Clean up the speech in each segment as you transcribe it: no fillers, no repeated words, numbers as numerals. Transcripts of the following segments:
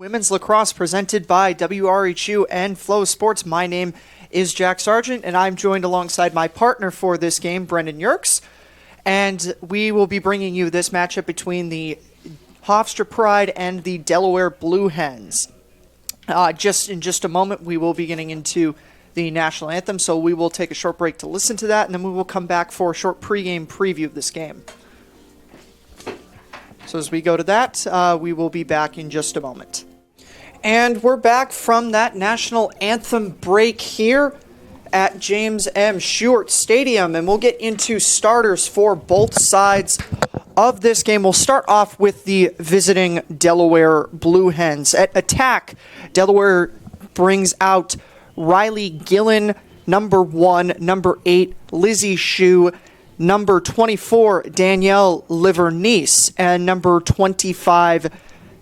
Women's lacrosse presented by WRHU and Flow Sports. My name is Jack Sargent, and I'm joined alongside my partner for this game, Brendan Yerkes. And we will be bringing you this matchup between the Hofstra Pride and the Delaware Blue Hens. In just a moment, we will be getting into the national anthem, so we will take a short break to listen to that, and then we will come back for a short pregame preview of this game. So as we go to that, we will be back in just a moment. And we're back from that national anthem break here at James M. Stewart Stadium, and we'll get into starters for both sides of this game. We'll start off with the visiting Delaware Blue Hens. At attack, Delaware brings out Riley Gillen, number 1, number 8, Lizzie Shue, number 24, Danielle Livernice, and number 25,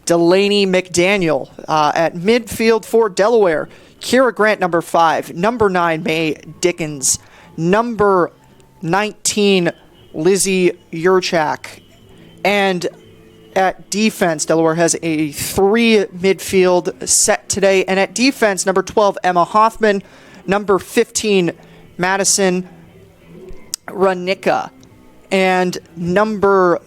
Delaney McDaniel. At midfield for Delaware, Kira Grant, number 5, number 9, May Dickens, number 19, Lizzie Yurchak. And at defense, Delaware has a 3 midfield set today. And at defense, number 12, Emma Hoffman, number 15, Madison Ranicka, and number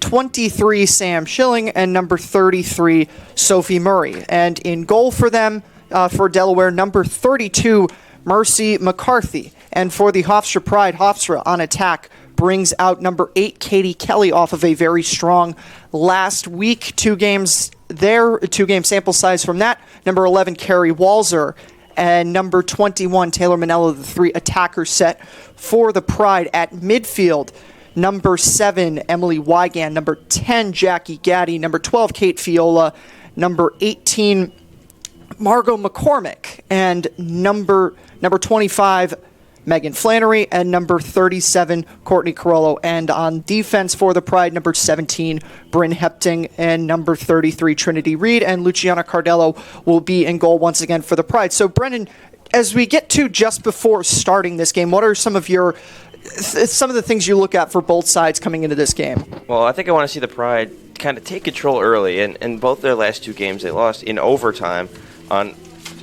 23, Sam Schilling, and number 33, Sophie Murray. And in goal for them, for Delaware, number 32, Mercy McCarthy. And for the Hofstra Pride, Hofstra on attack brings out number 8, Katie Kelly, off of a very strong last week. 2 games there, 2-game sample size from that. Number 11, Carrie Walzer. And number 21, Taylor Manella, the 3 attacker set for the Pride. At midfield, number 7, Emily Wygand. Number 10, Jackie Gaddy. Number 12, Kate Fiola. Number 18, Margot McCormick. And number 25, Megan Flannery, and number 37, Courtney Carollo. And on defense for the Pride, number 17, Bryn Hepting, and number 33, Trinity Reed, and Luciana Cardello will be in goal once again for the Pride. So, Brendan, as we get to just before starting this game, what are some of the things you look at for both sides coming into this game? Well, I think I want to see the Pride kind of take control early, and both their last 2 games they lost in overtime. On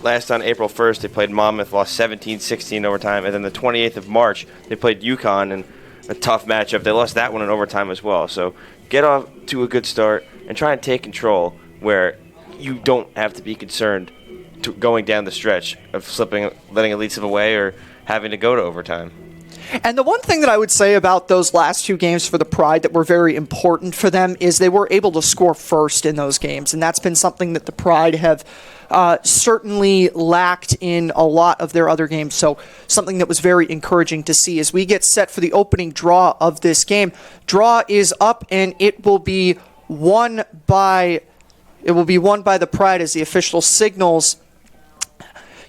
April 1st, they played Monmouth, lost 17-16 in overtime, and then the 28th of March, they played UConn in a tough matchup. They lost that one in overtime as well. So get off to a good start and try and take control where you don't have to be concerned going down the stretch of letting a lead slip away or having to go to overtime. And the one thing that I would say about those last 2 games for the Pride that were very important for them is they were able to score first in those games, and that's been something that the Pride have certainly lacked in a lot of their other games. So something that was very encouraging to see as we get set for the opening draw of this game. Draw is up, and it will be won by the Pride as the official signals.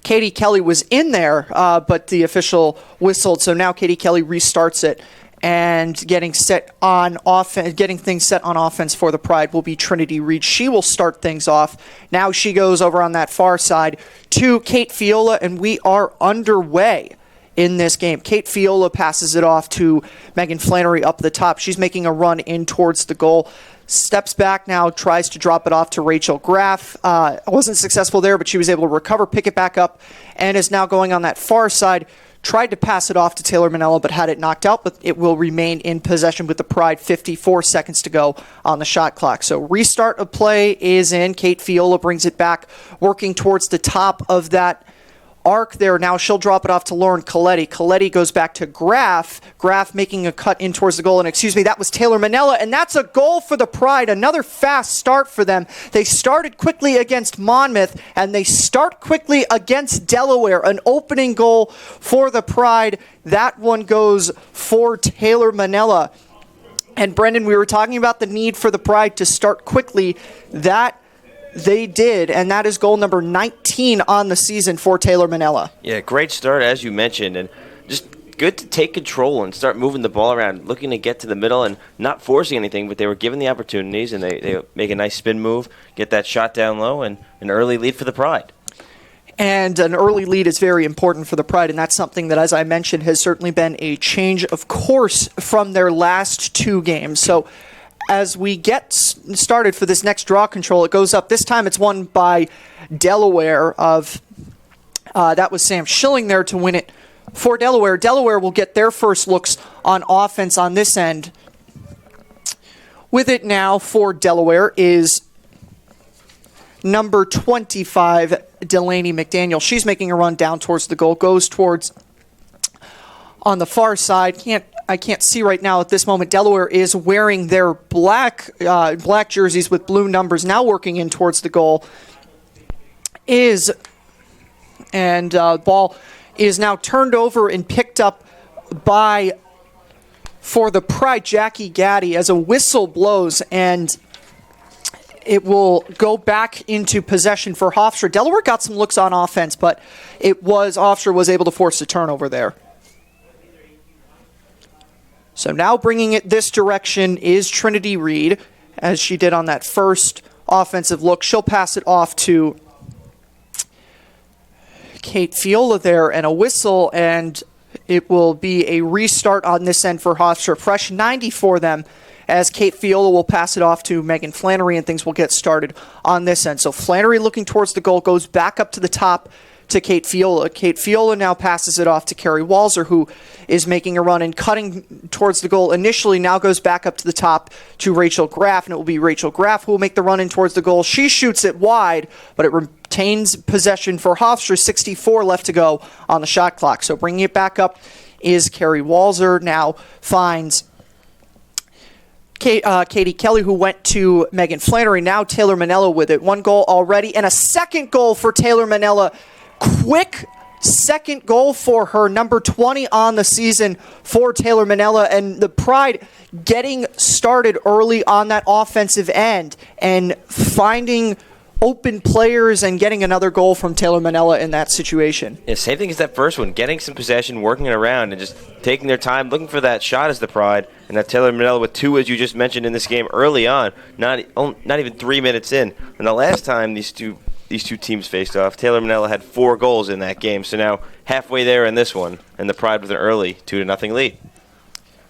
Katie Kelly was in there, but the official whistled, so now Katie Kelly restarts it. And getting things set on offense for the Pride will be Trinity Reed. She will start things off. Now she goes over on that far side to Kate Fiola, and we are underway in this game. Kate Fiola passes it off to Megan Flannery up the top. She's making a run in towards the goal. Steps back now, tries to drop it off to Rachel Graff. Wasn't successful there, but she was able to recover, pick it back up, and is now going on that far side. Tried to pass it off to Taylor Manella, but had it knocked out, but it will remain in possession with the Pride. 54 seconds to go on the shot clock. So restart of play is in. Kate Fiola brings it back, working towards the top of that arc there. Now she'll drop it off to Lauren Coletti. Coletti goes back to Graff. Graff making a cut in towards the goal. And that was Taylor Manella. And that's a goal for the Pride. Another fast start for them. They started quickly against Monmouth, and they start quickly against Delaware. An opening goal for the Pride. That one goes for Taylor Manella. And Brendan, we were talking about the need for the Pride to start quickly. That they did, and that is goal number 19 on the season for Taylor Manella. Yeah, great start, as you mentioned, and just good to take control and start moving the ball around, looking to get to the middle and not forcing anything, but they were given the opportunities, and they make a nice spin move, get that shot down low, and an early lead for the Pride. And an early lead is very important for the Pride, and that's something that, as I mentioned, has certainly been a change of course from their last 2 games. So as we get started for this next draw control, it goes up. This time it's won by Delaware. That was Sam Schilling there to win it for Delaware. Delaware will get their first looks on offense on this end. With it now for Delaware is number 25, Delaney McDaniel. She's making a run down towards the goal. Goes towards on the far side. I can't see right now at this moment. Delaware is wearing their black jerseys with blue numbers. Now working in towards the goal and ball is now turned over and picked up by, for the Pride, Jackie Gaddy, as a whistle blows, and it will go back into possession for Hofstra. Delaware got some looks on offense, but Hofstra was able to force a turnover there. So now bringing it this direction is Trinity Reed, as she did on that first offensive look. She'll pass it off to Kate Fiola there, and a whistle, and it will be a restart on this end for Hofstra. Fresh 90 for them, as Kate Fiola will pass it off to Megan Flannery, and things will get started on this end. So Flannery looking towards the goal, goes back up to the top to Kate Fiola. Kate Fiola now passes it off to Carrie Walzer, who is making a run and cutting towards the goal initially, now goes back up to the top to Rachel Graff, and it will be Rachel Graff who will make the run in towards the goal. She shoots it wide, but it retains possession for Hofstra. 64 left to go on the shot clock. So bringing it back up is Carrie Walzer. Now finds Katie Kelly, who went to Megan Flannery. Now Taylor Manella with it. One goal already, and a second goal for Taylor Manella. Quick second goal for her, number 20 on the season for Taylor Manella, and the Pride getting started early on that offensive end and finding open players and getting another goal from Taylor Manella in that situation. Yeah, same thing as that first one, getting some possession, working it around, and just taking their time, looking for that shot as the Pride, and that Taylor Manella with two, as you just mentioned in this game early on, not even 3 minutes in. And the last time these two teams faced off, Taylor Manella had 4 goals in that game. So now halfway there in this one, and the Pride with an early 2-0 lead.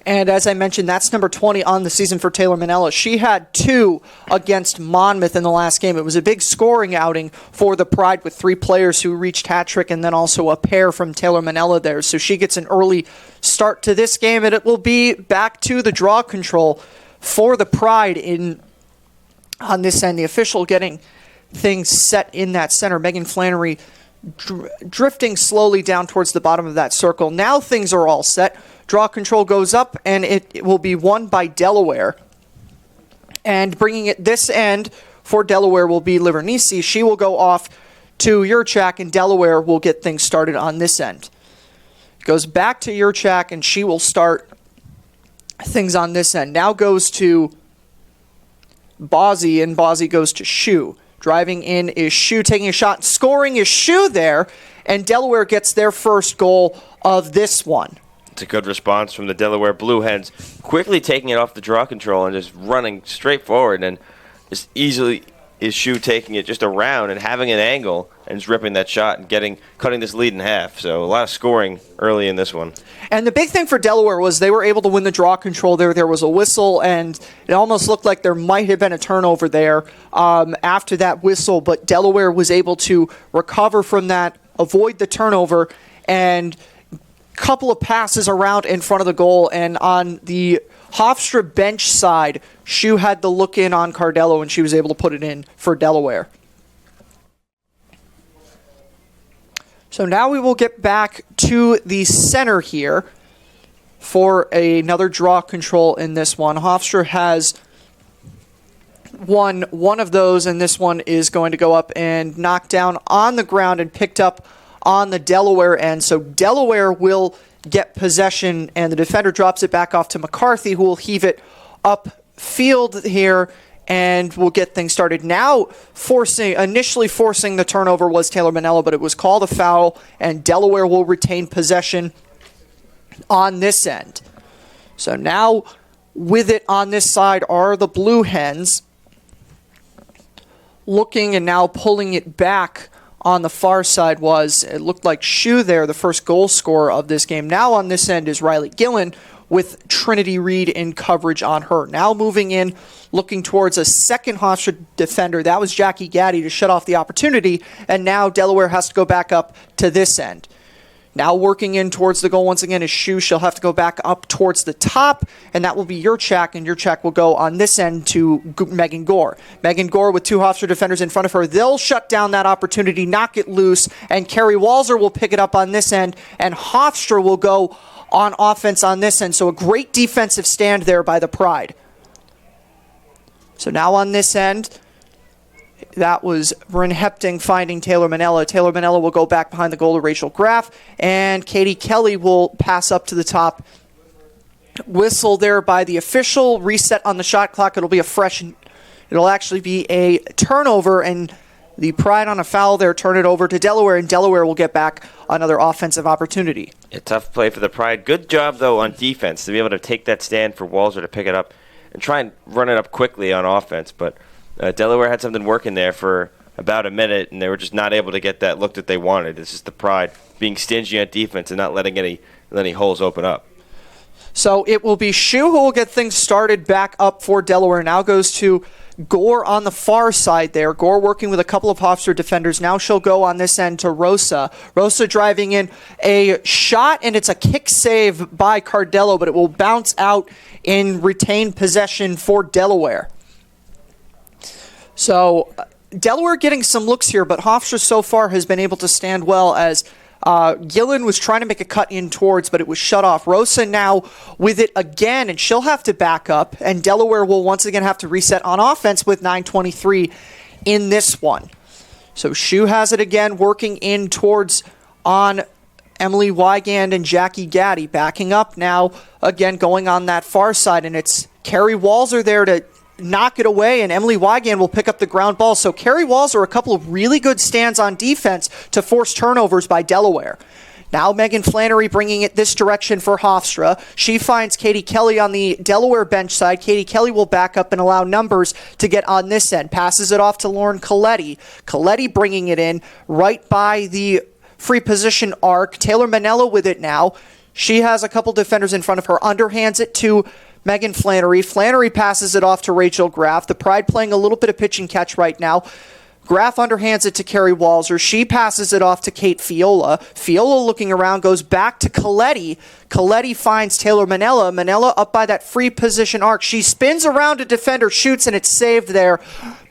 And as I mentioned, that's number 20 on the season for Taylor Manella. She had 2 against Monmouth in the last game. It was a big scoring outing for the Pride with 3 players who reached hat-trick, and then also a pair from Taylor Manella there. So she gets an early start to this game, and it will be back to the draw control for the Pride on this end. The official getting things set in that center. Megan Flannery drifting slowly down towards the bottom of that circle. Now things are all set. Draw control goes up, and it will be won by Delaware. And bringing it this end for Delaware will be Livernisi. She will go off to Yurchak, and Delaware will get things started on this end. Goes back to Yurchak, and she will start things on this end. Now goes to Bozzi, and Bozzi goes to Shu. Driving in is Shu, taking a shot, scoring is Shu there, and Delaware gets their first goal of this one. It's a good response from the Delaware Blue Hens, quickly taking it off the draw control and just running straight forward, and just easily is Shu taking it just around and having an angle and just ripping that shot and cutting this lead in half. So a lot of scoring early in this one. And the big thing for Delaware was they were able to win the draw control there. There was a whistle, and it almost looked like there might have been a turnover there after that whistle, but Delaware was able to recover from that, avoid the turnover, and couple of passes around in front of the goal. And on the Hofstra bench side, Shu had the look in on Cardello, and she was able to put it in for Delaware. So now we will get back to the center here for another draw control in this one. Hofstra has won one of those, and this one is going to go up and knock down on the ground and picked up on the Delaware end. So Delaware will get possession, and the defender drops it back off to McCarthy, who will heave it upfield here and will get things started. Now initially forcing the turnover was Taylor Manella, but it was called a foul, and Delaware will retain possession on this end. So now with it on this side are the Blue Hens, looking and now pulling it back. On the far side it looked like Shu there, the first goal scorer of this game. Now on this end is Riley Gillen, with Trinity Reed in coverage on her. Now moving in, looking towards a second Hofstra defender. That was Jackie Gaddy to shut off the opportunity, and now Delaware has to go back up to this end. Now working in towards the goal once again is Shu. She'll have to go back up towards the top, and that will be Yurchak, and Yurchak will go on this end to Megan Gore. Megan Gore with two Hofstra defenders in front of her. They'll shut down that opportunity, knock it loose, and Carrie Walzer will pick it up on this end, and Hofstra will go on offense on this end. So a great defensive stand there by the Pride. So now on this end, that was Bryn Hepting finding Taylor Manella. Taylor Manella will go back behind the goal to Rachel Graff, and Katie Kelly will pass up to the top. Whistle there by the official. Reset on the shot clock. It'll actually be a turnover, and the Pride on a foul there turn it over to Delaware, and Delaware will get back another offensive opportunity. A tough play for the Pride. Good job, though, on defense to be able to take that stand for Walzer to pick it up and try and run it up quickly on offense, but Delaware had something working there for about a minute, and they were just not able to get that look that they wanted. It's just the Pride being stingy on defense and not letting any holes open up. So it will be Shu who will get things started back up for Delaware. Now goes to Gore on the far side there. Gore working with a couple of Hofstra defenders. Now she'll go on this end to Rosa. Rosa driving in a shot, and it's a kick save by Cardello, but it will bounce out in retained possession for Delaware. So Delaware getting some looks here, but Hofstra so far has been able to stand well as Gillen was trying to make a cut in towards, but it was shut off. Rosa now with it again, and she'll have to back up, and Delaware will once again have to reset on offense with 9:23 in this one. So Shu has it again, working in towards on Emily Wygand and Jackie Gaddy. Backing up now, again going on that far side, and it's Carrie Walzer there to knock it away, and Emily Wygand will pick up the ground ball. So Carrie Walzer, a couple of really good stands on defense to force turnovers by Delaware. Now Megan Flannery bringing it this direction for Hofstra. She finds Katie Kelly on the Delaware bench side. Katie Kelly will back up and allow numbers to get on this end. Passes it off to Lauren Coletti. Coletti bringing it in right by the free position arc. Taylor Manella with it now. She has a couple defenders in front of her. Underhands it to Megan Flannery. Flannery passes it off to Rachel Graff. The Pride playing a little bit of pitch and catch right now. Graff underhands it to Carrie Walzer. She passes it off to Kate Fiola. Fiola looking around, goes back to Coletti. Coletti finds Taylor Manella. Manella up by that free position arc. She spins around a defender, shoots, and it's saved there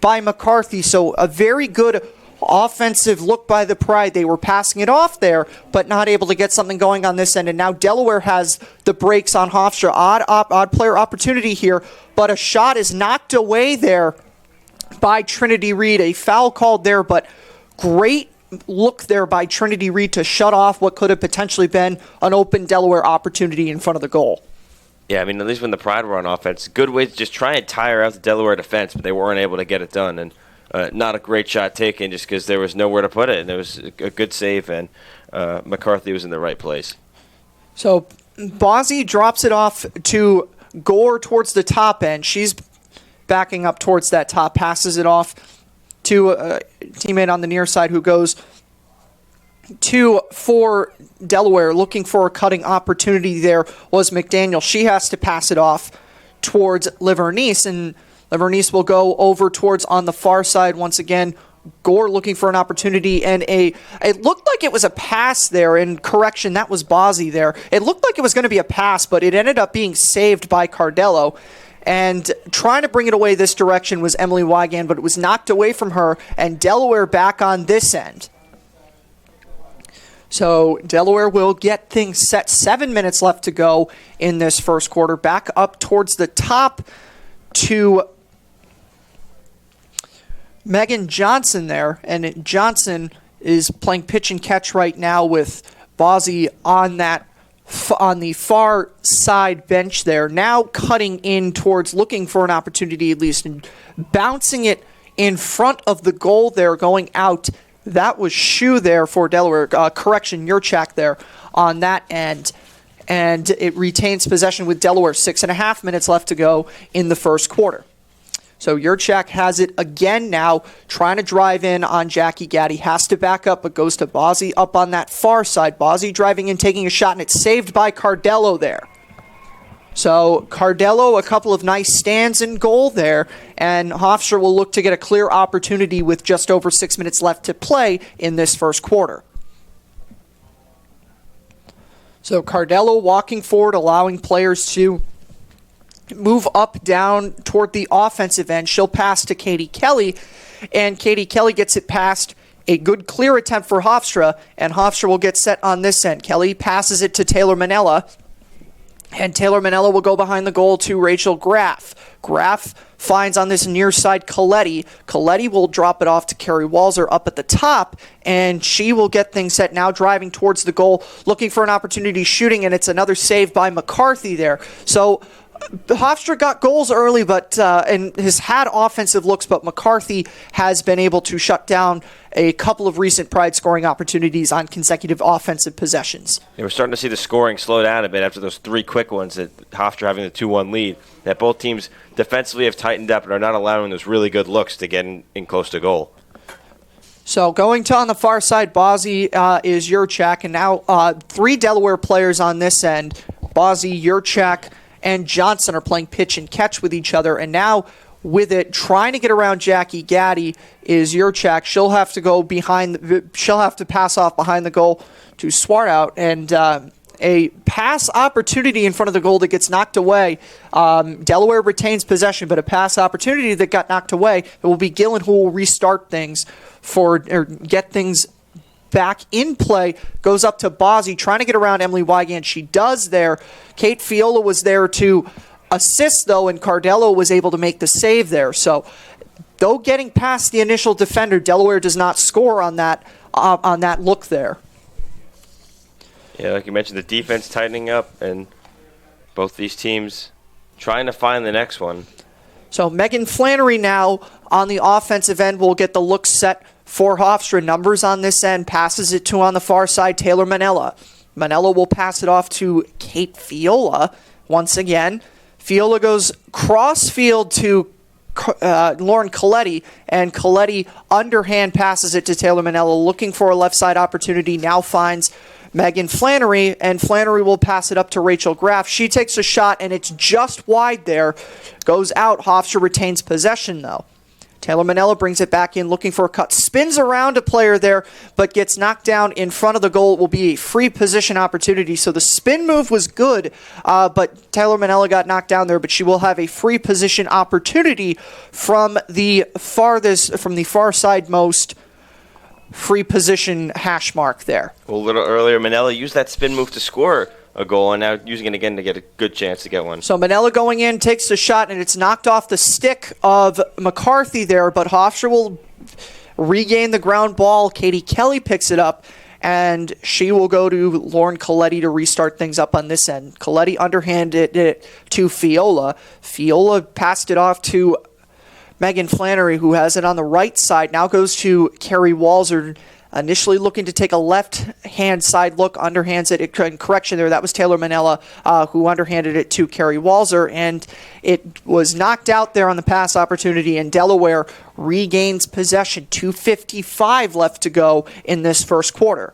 by McCarthy. So a very good offensive look by the Pride. They were passing it off there, but not able to get something going on this end. And now Delaware has the breaks on Hofstra. Odd player opportunity here, but a shot is knocked away there by Trinity Reed. A foul called there, but great look there by Trinity Reed to shut off what could have potentially been an open Delaware opportunity in front of the goal. Yeah, I mean, at least when the Pride were on offense, good way to just try and tire out the Delaware defense, but they weren't able to get it done. And not a great shot taken just because there was nowhere to put it, and it was a good save, and McCarthy was in the right place. So Bozzi drops it off to Gore towards the top end. She's backing up towards that top, passes it off to a teammate on the near side who goes for Delaware, looking for a cutting opportunity there was McDaniel. She has to pass it off towards Livernice, and Livernice will go over towards on the far side once again. Gore looking for an opportunity, and it looked like it was a pass there. In correction, that was Bozzi there. It looked like it was going to be a pass, but it ended up being saved by Cardello. And trying to bring it away this direction was Emily Wygand, but it was knocked away from her, and Delaware back on this end. So Delaware will get things set. 7 minutes left to go in this first quarter. Back up towards the top to Megan Johnson there, and Johnson is playing pitch and catch right now with Bozzi on the far side bench there. Now cutting in towards looking for an opportunity at least, and bouncing it in front of the goal there, going out. That was Shu there for Delaware. Correction, Yurchak there on that end. And it retains possession with Delaware. 6.5 minutes left to go in the first quarter. So Yurchak has it again now, trying to drive in on Jackie Gaddy. Has to back up, but goes to Bozzi up on that far side. Bozzi driving in, taking a shot, and it's saved by Cardello there. So Cardello, a couple of nice stands in goal there, and Hofstra will look to get a clear opportunity with just over 6 minutes left to play in this first quarter. So Cardello walking forward, allowing players to move up, down toward the offensive end. She'll pass to Katie Kelly, and Katie Kelly gets it past a good clear attempt for Hofstra, and Hofstra will get set on this end. Kelly passes it to Taylor Manella, and Taylor Manella will go behind the goal to Rachel Graff. Graff finds on this near side Coletti. Coletti will drop it off to Carrie Walzer up at the top, and she will get things set, now driving towards the goal, looking for an opportunity shooting, and it's another save by McCarthy there. So Hofstra got goals early, and has had offensive looks, but McCarthy has been able to shut down a couple of recent Pride scoring opportunities on consecutive offensive possessions. Yeah, we're starting to see the scoring slow down a bit after those three quick ones, that Hofstra having the 2-1 lead, that both teams defensively have tightened up and are not allowing those really good looks to get in close to goal. So going to on the far side, Bozzi is Yurchak, and now 3 Delaware players on this end. Bozzi, Yurchak, and Johnson are playing pitch and catch with each other, and now with it, trying to get around Jackie Gaddy is Yurchak. She'll have to go she'll have to pass off behind the goal to Swartout, and a pass opportunity in front of the goal that gets knocked away. Delaware retains possession, but a pass opportunity that got knocked away. It will be Gillen who will restart things or get things back in play. Goes up to Bozzi, trying to get around Emily Wygant. She does there. Kate Fiola was there to assist, though, and Cardello was able to make the save there. So, though getting past the initial defender, Delaware does not score on that look there. Yeah, like you mentioned, the defense tightening up, and both these teams trying to find the next one. So Megan Flannery now on the offensive end will get the look set for Hofstra. Numbers on this end, passes it to on the far side Taylor Manella. Manella will pass it off to Kate Fiola once again. Fiola goes cross field to Lauren Coletti, and Coletti underhand passes it to Taylor Manella, looking for a left side opportunity. Now finds Megan Flannery, and Flannery will pass it up to Rachel Graff. She takes a shot, and it's just wide there. Goes out. Hofstra retains possession, though. Taylor Manella brings it back in, looking for a cut. Spins around a player there, but gets knocked down in front of the goal. It will be a free position opportunity. So the spin move was good, but Taylor Manella got knocked down there, but she will have a free position opportunity from the far side most free position hash mark there. Well, a little earlier, Manella used that spin move to score a goal, and now using it again to get a good chance to get one. So Manella going in, takes the shot, and it's knocked off the stick of McCarthy there, but Hofstra will regain the ground ball. Katie Kelly picks it up, and she will go to Lauren Coletti to restart things up on this end. Coletti underhanded it to Fiola. Fiola passed it off to Megan Flannery, who has it on the right side, now goes to Carrie Walzer, initially looking to take a left-hand side look, underhands it. Correction there, that was Taylor Manella who underhanded it to Carrie Walzer, and it was knocked out there on the pass opportunity, and Delaware regains possession. 2:55 left to go in this first quarter.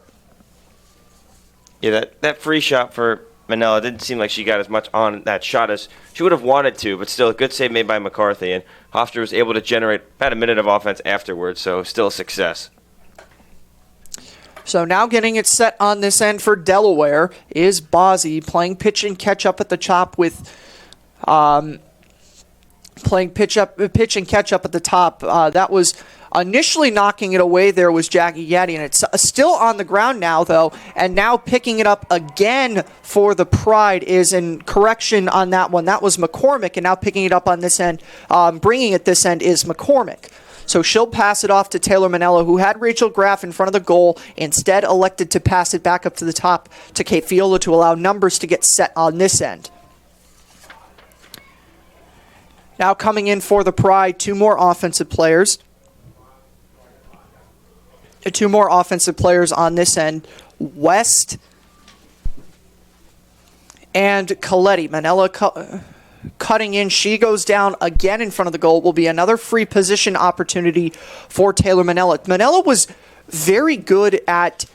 Yeah, that free shot for Manella didn't seem like she got as much on that shot as she would have wanted to, but still a good save made by McCarthy, and Hofstra was able to generate about a minute of offense afterwards, so still a success. So now getting it set on this end for Delaware is Bozzi, playing pitch and catch up at the top with playing pitch and catch up at the top. That was initially knocking it away there was Jackie Gaddy, and it's still on the ground now, though, and now picking it up again for the Pride is in correction on that one. That was McCormick, and now picking it up on this end, bringing it this end is McCormick. So she'll pass it off to Taylor Manella, who had Rachel Graff in front of the goal, instead elected to pass it back up to the top to Kate Fiola to allow numbers to get set on this end. Now coming in for the Pride, two more offensive players on this end, West and Coletti. Manella cutting in, she goes down again in front of the goal. Will be another free position opportunity for Taylor Manella. Manella was very good at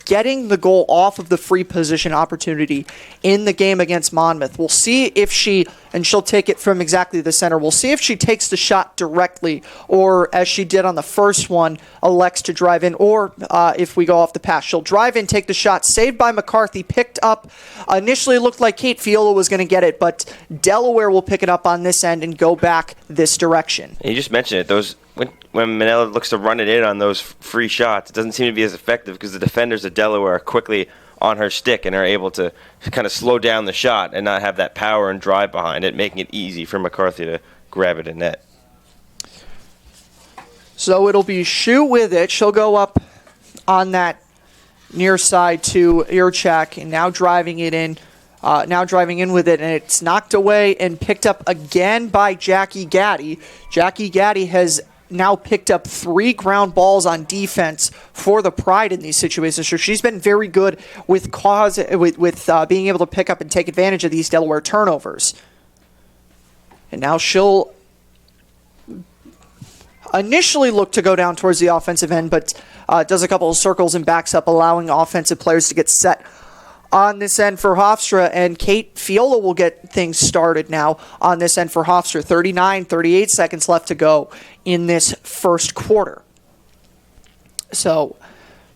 getting the goal off of the free position opportunity in the game against Monmouth. We'll see if she'll take it from exactly the center. We'll see if she takes the shot directly, or as she did on the first one, elects to drive in, or if we go off the pass, she'll drive in, take the shot, saved by McCarthy, picked up. Initially it looked like Kate Fiola was going to get it, but Delaware will pick it up on this end and go back this direction. You just mentioned it. When Manila looks to run it in on those free shots, it doesn't seem to be as effective because the defenders of Delaware are quickly on her stick and are able to kind of slow down the shot and not have that power and drive behind it, making it easy for McCarthy to grab it in net. So it'll be Shu with it. She'll go up on that near side to Irchak, and now driving it in. Now driving in with it, and it's knocked away and picked up again by Jackie Gaddy. Jackie Gaddy has now picked up 3 ground balls on defense for the Pride in these situations. So she's been very good with being able to pick up and take advantage of these Delaware turnovers. And now she'll initially look to go down towards the offensive end, but does a couple of circles and backs up, allowing offensive players to get set on this end for Hofstra, and Kate Fiola will get things started now on this end for Hofstra. 38 seconds left to go in this first quarter. So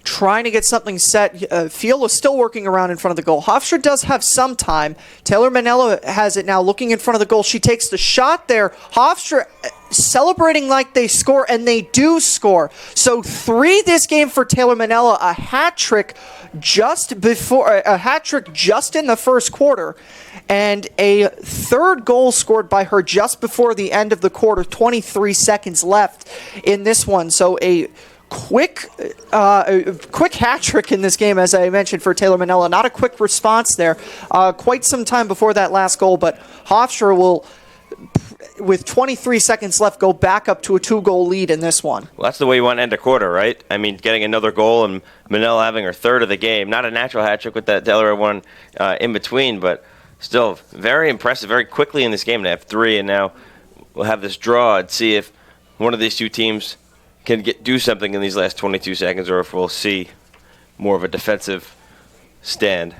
trying to get something set. Fiola's still working around in front of the goal. Hofstra does have some time. Taylor Manella has it now, looking in front of the goal. She takes the shot there. Hofstra celebrating like they score, and they do score. So 3 this game for Taylor Manella, a hat trick just in the first quarter, and a third goal scored by her just before the end of the quarter. 23 seconds left in this one. So a quick hat trick in this game, as I mentioned, for Taylor Manella. Not a quick response there. Quite some time before that last goal, but Hofstra will, with 23 seconds left, go back up to a 2-goal lead in this one. Well, that's the way you want to end a quarter, right? I mean, getting another goal and Manila having her third of the game. Not a natural hat trick with that Delaware one in between, but still very impressive, very quickly in this game. They have 3, and now we'll have this draw and see if one of these two teams can do something in these last 22 seconds, or if we'll see more of a defensive stand.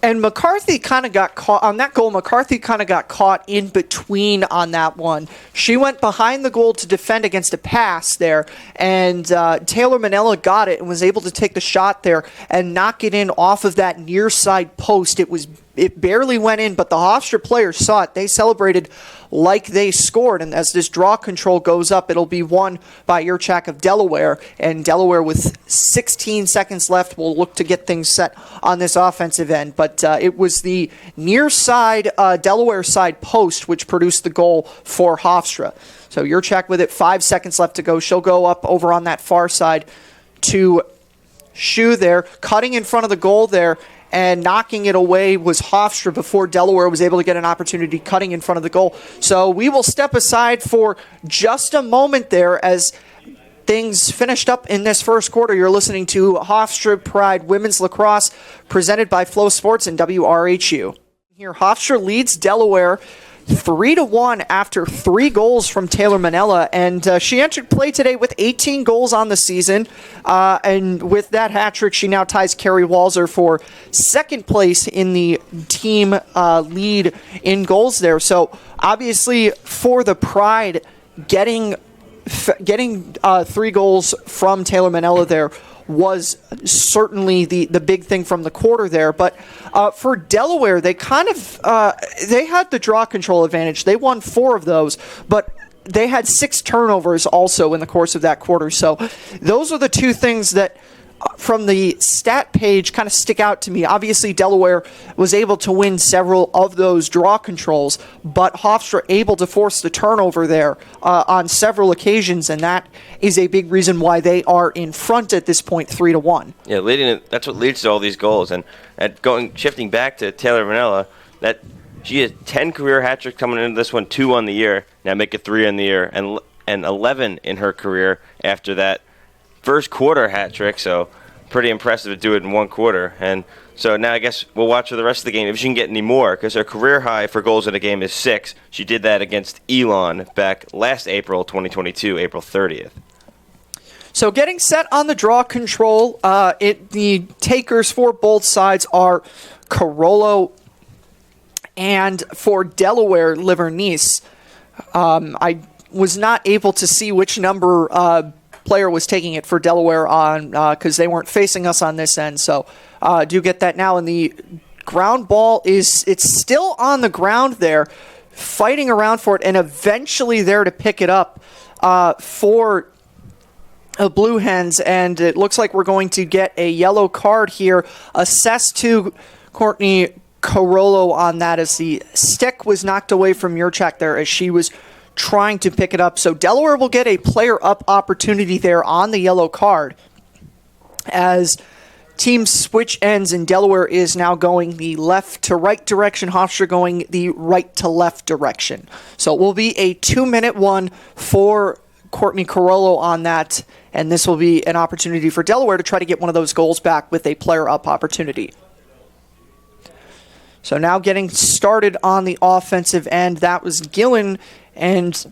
And McCarthy kind of got caught on that goal. McCarthy kind of got caught in between on that one. She went behind the goal to defend against a pass there, and Taylor Manella got it and was able to take the shot there and knock it in off of that near side post. It barely went in, but the Hofstra players saw it. They celebrated like they scored, and as this draw control goes up, it'll be won by Irchak of Delaware, and Delaware, with 16 seconds left, will look to get things set on this offensive end. But it was the near side, Delaware side post which produced the goal for Hofstra. So Irchak with it, 5 seconds left to go. She'll go up over on that far side to Shu there, cutting in front of the goal there, and knocking it away was Hofstra before Delaware was able to get an opportunity cutting in front of the goal. So we will step aside for just a moment there as things finished up in this first quarter. You're listening to Hofstra Pride Women's Lacrosse, presented by Flow Sports and WRHU. Here, Hofstra leads Delaware 3-1 after 3 goals from Taylor Manella, and she entered play today with 18 goals on the season, and with that hat trick, she now ties Carrie Walzer for second place in the team lead in goals there. So obviously for the Pride, getting 3 goals from Taylor Manella there was certainly the big thing from the quarter there. But for Delaware, they kind of they had the draw control advantage. They won 4 of those, but they had 6 turnovers also in the course of that quarter. So those are the 2 things that from the stat page kind of stick out to me. Obviously, Delaware was able to win several of those draw controls, but Hofstra able to force the turnover there on several occasions, and that is a big reason why they are in front at this point, 3-1. Yeah, that's what leads to all these goals. And shifting back to Taylor Manella, that she has 10 career hat tricks coming into this one, 2 on the year. Now make it 3 on the year, and 11 in her career after that first quarter hat trick. So pretty impressive to do it in 1 quarter. And so now I guess we'll watch her the rest of the game if she can get any more, because her career high for goals in a game is 6. She did that against Elon back last April 2022, April 30th. So getting set on the draw control, the takers for both sides are Carollo and for Delaware, Livernice. I was not able to see which number player was taking it for Delaware on because they weren't facing us on this end. So do get that now. And the ground ball it's still on the ground there, fighting around for it, and eventually there to pick it up for Blue Hens. And it looks like we're going to get a yellow card here assessed to Courtney Carollo on that, as the stick was knocked away from Yurchak there as she was trying to pick it up. So Delaware will get a player up opportunity there on the yellow card as teams switch ends, and Delaware is now going the left to right direction, Hofstra going the right to left direction. So it will be a 2-minute one for Courtney Carollo on that, and this will be an opportunity for Delaware to try to get one of those goals back with a player up opportunity. So now getting started on the offensive end, that was Gillen and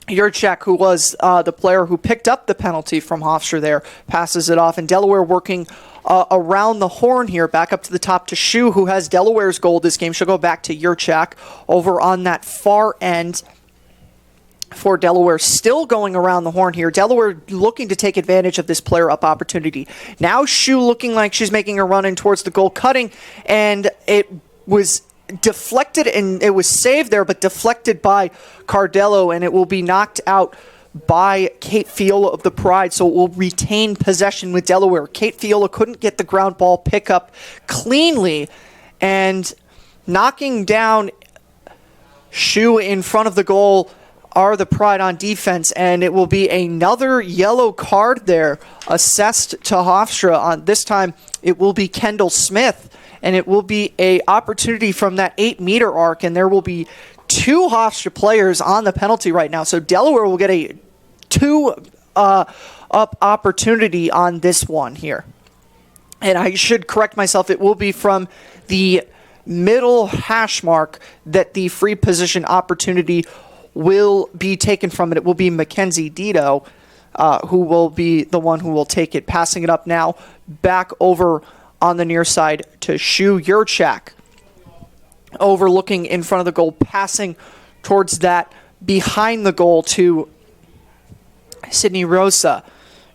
Yurchak, who was the player who picked up the penalty from Hofstra there, passes it off. And Delaware working around the horn here, back up to the top to Shu, who has Delaware's goal this game. She'll go back to Yurchak over on that far end for Delaware, still going around the horn here. Delaware looking to take advantage of this player up opportunity. Now Shu looking like she's making a run in towards the goal, cutting, and it was deflected, and it was saved there, but deflected by Cardello, and it will be knocked out by Kate Fiola of the Pride, so it will retain possession with Delaware. Kate Fiola couldn't get the ground ball pickup cleanly, and knocking down Shu in front of the goal are the Pride on defense, and it will be another yellow card there assessed to Hofstra. On this time, it will be Kendall Smith, and it will be a opportunity from that 8-meter arc, and there will be 2 Hofstra players on the penalty right now. So Delaware will get a 2-up opportunity on this one here. And I should correct myself, it will be from the middle hash mark that the free position opportunity will be taken from it. It will be Mackenzie Dito who will be the one who will take it. Passing it up now, back over on the near side to Shu Yurchak. Overlooking in front of the goal, passing towards that behind the goal to Sydney Rosa.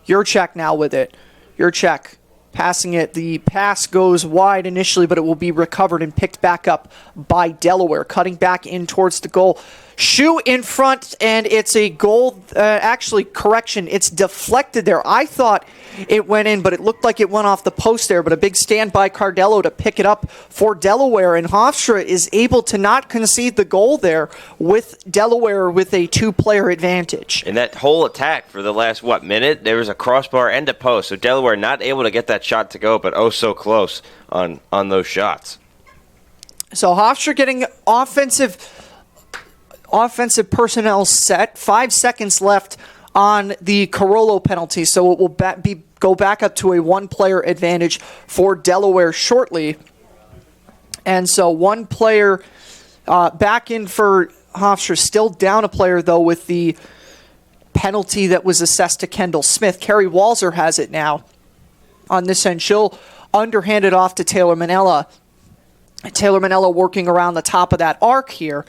Yurchak now with it. Yurchak passing it. The pass goes wide initially, but it will be recovered and picked back up by Delaware. Cutting back in towards the goal. Shu in front, and it's a goal. Actually, correction, it's deflected there. I thought it went in, but it looked like it went off the post there. But a big stand by Cardello to pick it up for Delaware, and Hofstra is able to not concede the goal there with Delaware with a 2-player advantage. And that whole attack for the last, minute, there was a crossbar and a post. So Delaware not able to get that shot to go, but oh so close on those shots. So Hofstra getting offensive personnel set. 5 seconds left on the Carollo penalty, so it will go back up to a 1-player advantage for Delaware shortly. And so 1 player back in for Hofstra, still down a player though with the penalty that was assessed to Kendall Smith. Carrie Walzer has it now on this end. She'll underhand it off to Taylor Manella. Taylor Manella working around the top of that arc here.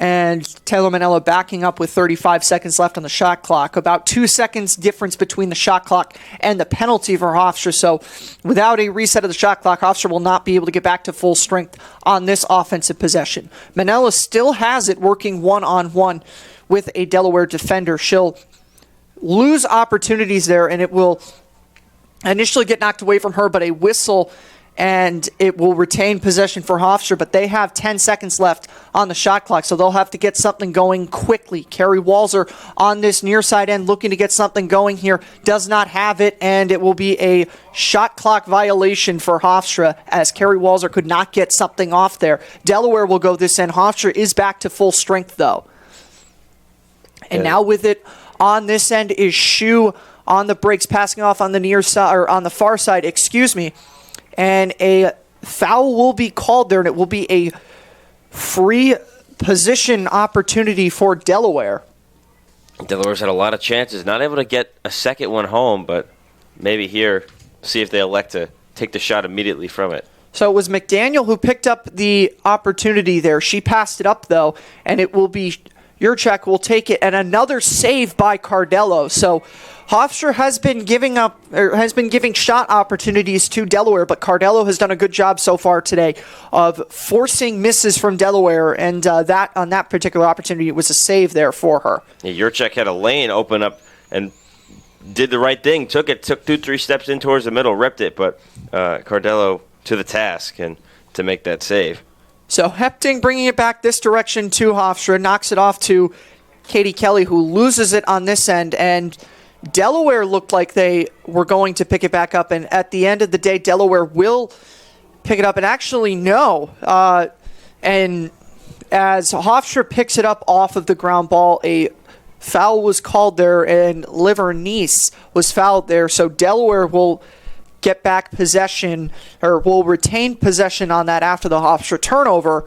And Taylor Manella backing up with 35 seconds left on the shot clock. About 2 seconds difference between the shot clock and the penalty for Hofstra. So without a reset of the shot clock, Hofstra will not be able to get back to full strength on this offensive possession. Manella still has it working one-on-one with a Delaware defender. She'll lose opportunities there, and it will initially get knocked away from her, but a whistle, and it will retain possession for Hofstra, but they have 10 seconds left on the shot clock, so they'll have to get something going quickly. Carrie Walzer on this near side end looking to get something going here, does not have it, and it will be a shot clock violation for Hofstra as Carrie Walzer could not get something off there. Delaware will go this end. Hofstra is back to full strength, though. And now with it on this end is Shu on the breaks, passing off on the near side, or on the far side, and a foul will be called there, and it will be a free position opportunity for Delaware. Delaware's had a lot of chances, not able to get a second one home, but maybe here, see if they elect to take the shot immediately from it. So it was McDaniel who picked up the opportunity there. She passed it up, though, and it will be Jurczyk will take it, and another save by Cardello. So Hofstra has been giving shot opportunities to Delaware, but Cardello has done a good job so far today of forcing misses from Delaware, and that on that particular opportunity, it was a save there for her. Yeah, Jurczyk had a lane open up and did the right thing. Took 2-3 steps in towards the middle, ripped it, but Cardello to the task and to make that save. So Hepting bringing it back this direction to Hofstra, knocks it off to Katie Kelly, who loses it on this end, and Delaware looked like they were going to pick it back up, and at the end of the day, Delaware will pick it up, and actually no. And as Hofstra picks it up off of the ground ball, a foul was called there, and Livernice was fouled there, so Delaware will get back possession, or will retain possession on that after the Hofstra turnover,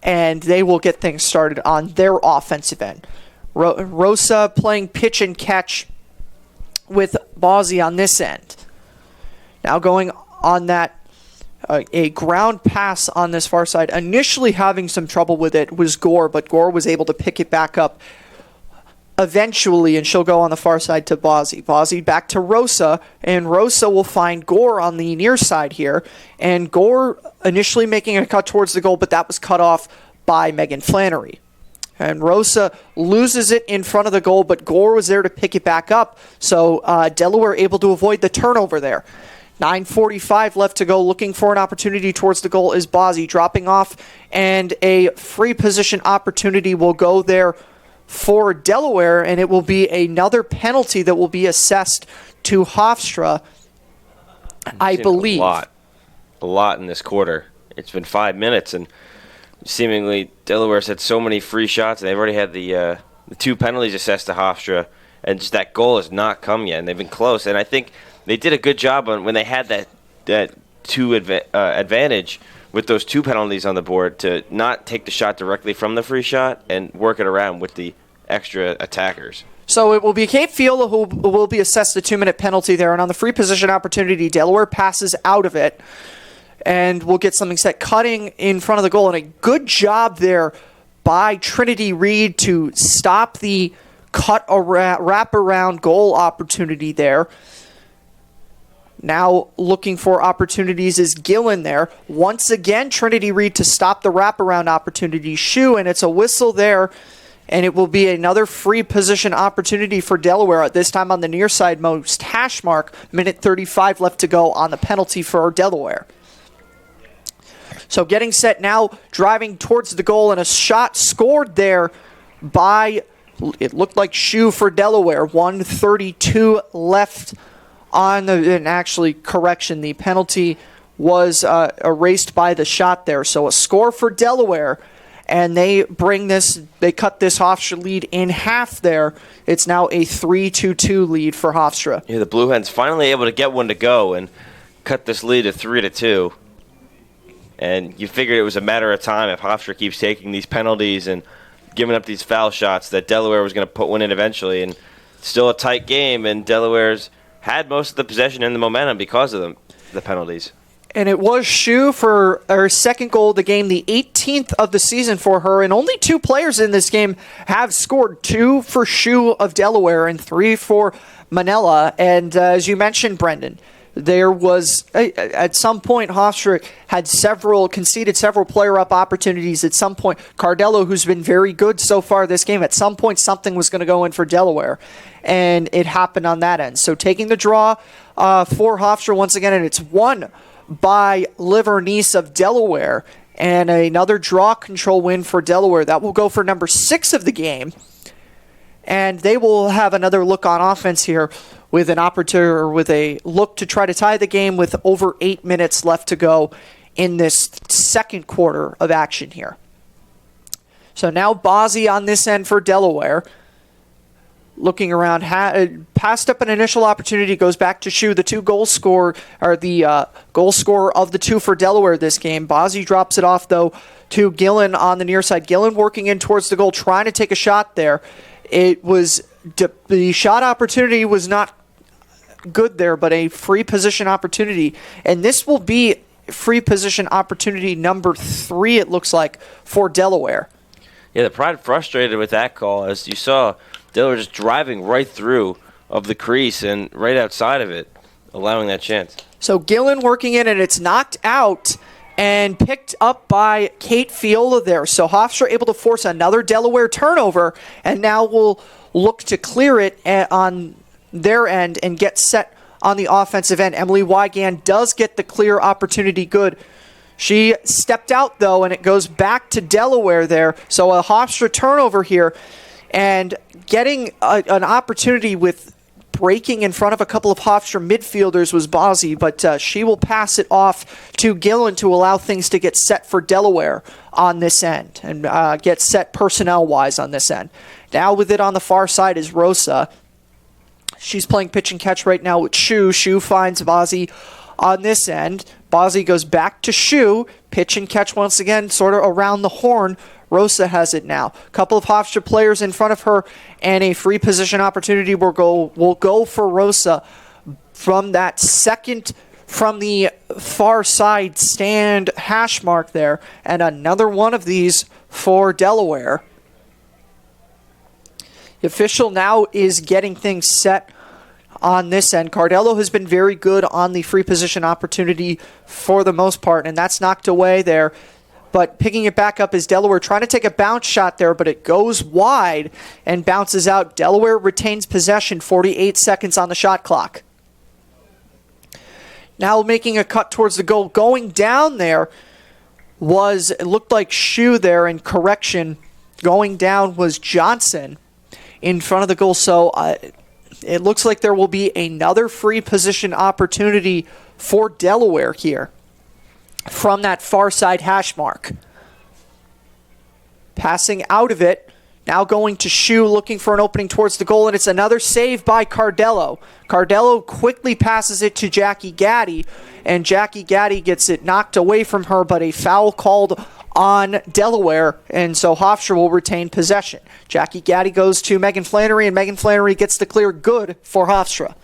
and they will get things started on their offensive end. Rosa playing pitch and catch with Bozzi on this end. Now going on that, a ground pass on this far side. Initially having some trouble with it was Gore, but Gore was able to pick it back up eventually, and she'll go on the far side to Bozzi. Bozzi back to Rosa, and Rosa will find Gore on the near side here, and Gore initially making a cut towards the goal, but that was cut off by Megan Flannery. And Rosa loses it in front of the goal, but Gore was there to pick it back up, so Delaware able to avoid the turnover there. 9:45 left to go. Looking for an opportunity towards the goal is Bozzi dropping off, and a free position opportunity will go there for Delaware, and it will be another penalty that will be assessed to Hofstra, I believe. A lot in this quarter. It's been 5 minutes, and seemingly Delaware's had so many free shots, and they've already had the 2 penalties assessed to Hofstra, and just that goal has not come yet, and they've been close. And I think they did a good job on when they had that 2 advantage with those 2 penalties on the board to not take the shot directly from the free shot and work it around with the extra attackers. So it will be Kate Fiola who will be assessed a 2-minute penalty there, and on the free position opportunity, Delaware passes out of it, and we'll get something set. Cutting in front of the goal, and a good job there by Trinity Reed to stop the wrap-around goal opportunity there. Now looking for opportunities is Gillen there. Once again, Trinity Reed to stop the wraparound opportunity. Shoe, and it's a whistle there, and it will be another free position opportunity for Delaware, at this time on the near side most hash mark. Minute 35 left to go on the penalty for Delaware. So getting set now, driving towards the goal, and a shot scored there by, it looked like Shoe for Delaware. 1:32 left on the, and actually, correction, the penalty was erased by the shot there. So a score for Delaware, and they cut this Hofstra lead in half there. It's now a 3-2 lead for Hofstra. Yeah, the Blue Hens finally able to get one to go and cut this lead to 3-2. And you figured it was a matter of time if Hofstra keeps taking these penalties and giving up these foul shots that Delaware was going to put one in eventually. And still a tight game, and Delaware's had most of the possession and the momentum because of the penalties. And it was Shoe for her second goal of the game, the 18th of the season for her. And only 2 players in this game have scored. 2 for Shoe of Delaware and 3 for Manila. And as you mentioned, Brendan, there was, at some point, Hofstra had conceded several player-up opportunities at some point. Cardello, who's been very good so far this game, at some point something was going to go in for Delaware, and it happened on that end. So taking the draw for Hofstra once again, and it's won by Livernice of Delaware, and another draw control win for Delaware. That will go for number 6 of the game, and they will have another look on offense here with an opportunity, or with a look to try to tie the game with over 8 minutes left to go in this second quarter of action here. So now Bozzi on this end for Delaware. Looking around, passed up an initial opportunity, goes back to Shoe, the goal scorer of the 2 for Delaware this game. Bozzi drops it off, though, to Gillen on the near side. Gillen working in towards the goal, trying to take a shot there. It was The shot opportunity was not good there, but a free position opportunity. And this will be free position opportunity number 3, it looks like, for Delaware. Yeah, the Pride frustrated with that call. As you saw, Delaware just driving right through of the crease and right outside of it, allowing that chance. So Gillen working in, and it's knocked out and picked up by Kate Fiola there. So Hofstra able to force another Delaware turnover, and now will look to clear it on their end and get set on the offensive end. Emily Wygand does get the clear opportunity good. She stepped out, though, and it goes back to Delaware there. So a Hofstra turnover here, and getting an opportunity with breaking in front of a couple of Hofstra midfielders was Bozzi, but she will pass it off to Gillen to allow things to get set for Delaware on this end and get set personnel-wise on this end. Now with it on the far side is Rosa. She's playing pitch and catch right now with Shu. Shu finds Bozzi on this end. Bozzi goes back to Shu. Pitch and catch once again, sort of around the horn. Rosa has it now. A couple of Hofstra players in front of her, and a free position opportunity will go for Rosa from that second from the far side stand hash mark there, and another one of these for Delaware. The official now is getting things set on this end. Cardello has been very good on the free position opportunity for the most part, and that's knocked away there. But picking it back up is Delaware, trying to take a bounce shot there, but it goes wide and bounces out. Delaware retains possession, 48 seconds on the shot clock. Now making a cut towards the goal. Going down there was, it looked like Shu there, and correction, going down was Johnson in front of the goal. So it looks like there will be another free position opportunity for Delaware here from that far side hash mark. Passing out of it, now going to Shu, looking for an opening towards the goal, and it's another save by Cardello. Cardello quickly passes it to Jackie Gaddy, and Jackie Gaddy gets it knocked away from her, but a foul called on Delaware, and so Hofstra will retain possession. Jackie Gaddy goes to Megan Flannery, and Megan Flannery gets the clear good for Hofstra.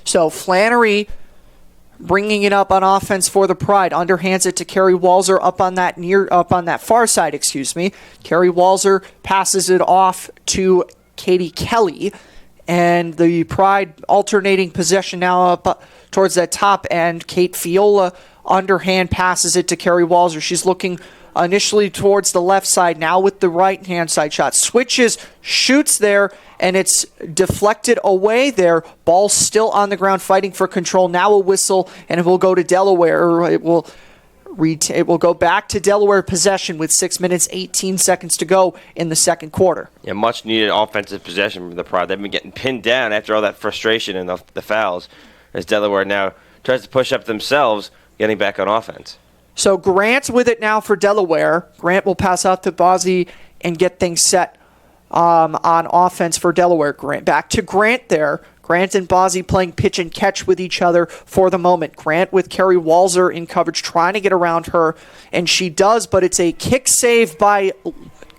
So Flannery bringing it up on offense for the Pride, underhands it to Carrie Walzer up on that far side, Carrie Walzer passes it off to Katie Kelly, and the Pride alternating possession now up towards that top end. Kate Fiola underhand passes it to Carrie Walzer. She's looking initially towards the left side, now with the right-hand side shot. Switches, shoots there, and it's deflected away there. Ball still on the ground, fighting for control. Now a whistle, and it will go to Delaware. It will go back to Delaware possession with 6 minutes, 18 seconds to go in the second quarter. Yeah, much needed offensive possession from the Pride. They've been getting pinned down after all that frustration and the fouls, as Delaware now tries to push up themselves, getting back on offense. So Grant with it now for Delaware. Grant will pass out to Bozzi and get things set on offense for Delaware. Grant back to Grant there. Grant and Bozzi playing pitch and catch with each other for the moment. Grant with Carrie Walzer in coverage, trying to get around her, and she does, but it's a kick save by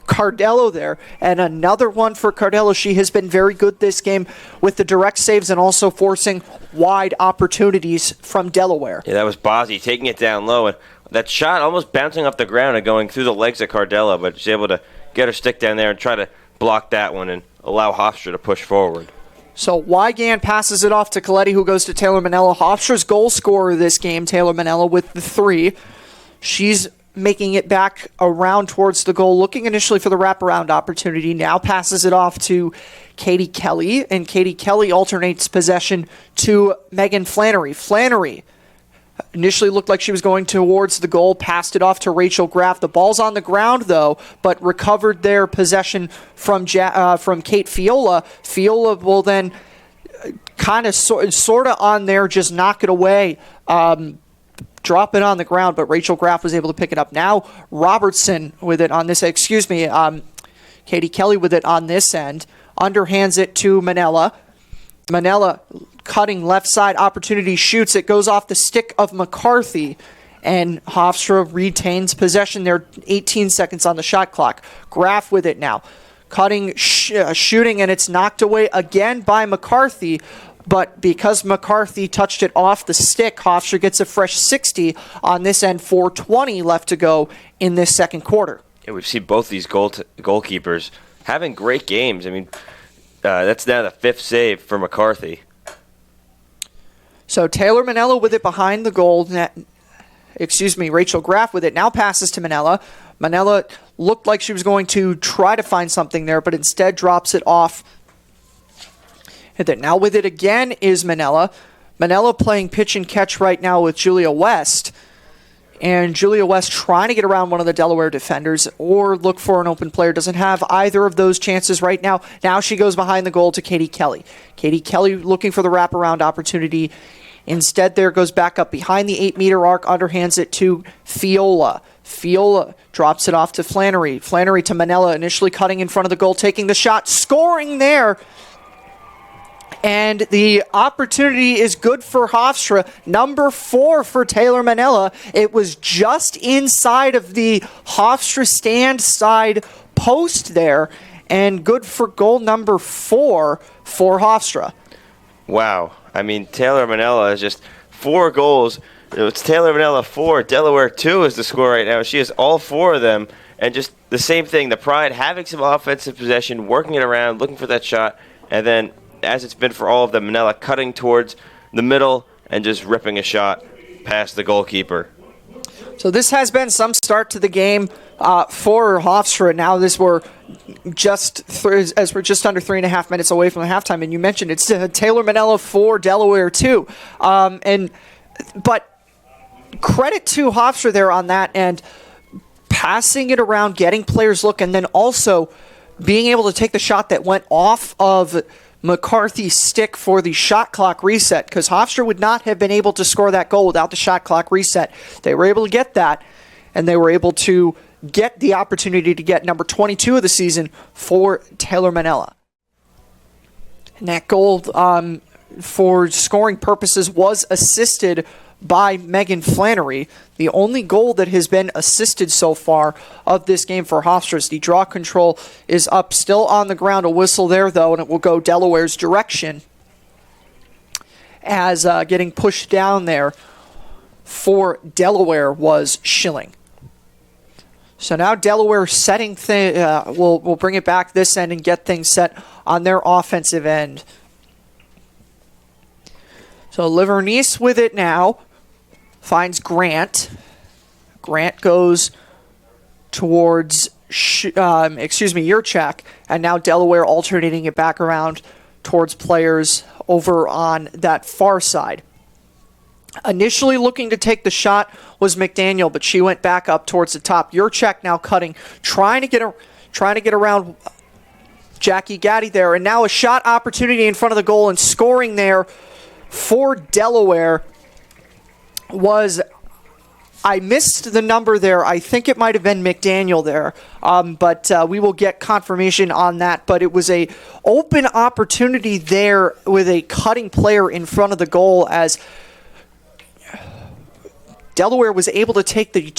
Cardello there, and another one for Cardello. She has been very good this game with the direct saves and also forcing wide opportunities from Delaware. Yeah, that was Bozzi taking it down low, and that shot almost bouncing off the ground and going through the legs of Cardello, but she's able to get her stick down there and try to block that one and allow Hofstra to push forward. So Wygand passes it off to Coletti, who goes to Taylor Manella. Hofstra's goal scorer this game, Taylor Manella, with the 3. She's making it back around towards the goal, looking initially for the wraparound opportunity. Now passes it off to Katie Kelly, and Katie Kelly alternates possession to Megan Flannery. Flannery initially looked like she was going towards the goal, passed it off to Rachel Graff. The ball's on the ground, though, but recovered their possession from Kate Fiola. Fiola will then kind of sort of on there, just knock it away, drop it on the ground, but Rachel Graff was able to pick it up. Now Robertson with it on this, Katie Kelly with it on this end, underhands it to Manella. Manella cutting left side opportunity, shoots, it goes off the stick of McCarthy, and Hofstra retains possession there, 18 seconds on the shot clock. Graff with it now. shooting, and it's knocked away again by McCarthy. But because McCarthy touched it off the stick, Hofstra gets a fresh 60 on this end, 4:20 left to go in this second quarter. Yeah, we've seen both these goalkeepers having great games. I mean, that's now the 5th save for McCarthy. So Taylor Manella with it behind the goal. Rachel Graff with it. Now passes to Manella. Manella looked like she was going to try to find something there, but instead drops it off. And then now with it again is Manella. Manella playing pitch and catch right now with Julia West. And Julia West trying to get around one of the Delaware defenders or look for an open player. Doesn't have either of those chances right now. Now she goes behind the goal to Katie Kelly. Katie Kelly looking for the wraparound opportunity. Instead there goes back up behind the 8-meter arc, underhands it to Fiola. Fiola drops it off to Flannery. Flannery to Manella, initially cutting in front of the goal, taking the shot, scoring there. And the opportunity is good for Hofstra. Number 4 for Taylor Manella. It was just inside of the Hofstra stand side post there. And good for goal number 4 for Hofstra. Wow. I mean, Taylor Manella is just 4 goals. It's Taylor Manella 4. Delaware 2 is the score right now. She has all 4 of them. And just the same thing. The Pride having some offensive possession, working it around, looking for that shot. And then, as it's been for all of them, Manella cutting towards the middle and just ripping a shot past the goalkeeper. So this has been some start to the game for Hofstra. Now we're just under 3.5 minutes away from the halftime, and you mentioned it's Taylor Manella for Delaware 2. But credit to Hofstra there on that end, passing it around, getting players look, and then also being able to take the shot that went off of McCarthy's stick for the shot clock reset, because Hofstra would not have been able to score that goal without the shot clock reset. They were able to get that, and they were able to get the opportunity to get number 22 of the season for Taylor Manella. And that goal, for scoring purposes, was assisted by Megan Flannery. The only goal that has been assisted so far of this game for Hofstra. The draw control is up, still on the ground. A whistle there, though, and it will go Delaware's direction as getting pushed down there for Delaware was Schilling. So now Delaware setting we'll bring it back this end and get things set on their offensive end. So Livernice with it now. Finds Grant. Grant goes towards, Yurchak. And now Delaware alternating it back around towards players over on that far side. Initially looking to take the shot was McDaniel, but she went back up towards the top. Yurchak now cutting, trying to get around Jackie Gaddy there. And now a shot opportunity in front of the goal, and scoring there for Delaware was, I missed the number there. I think it might have been McDaniel there, but we will get confirmation on that. But it was a open opportunity there with a cutting player in front of the goal, as Delaware was able to take the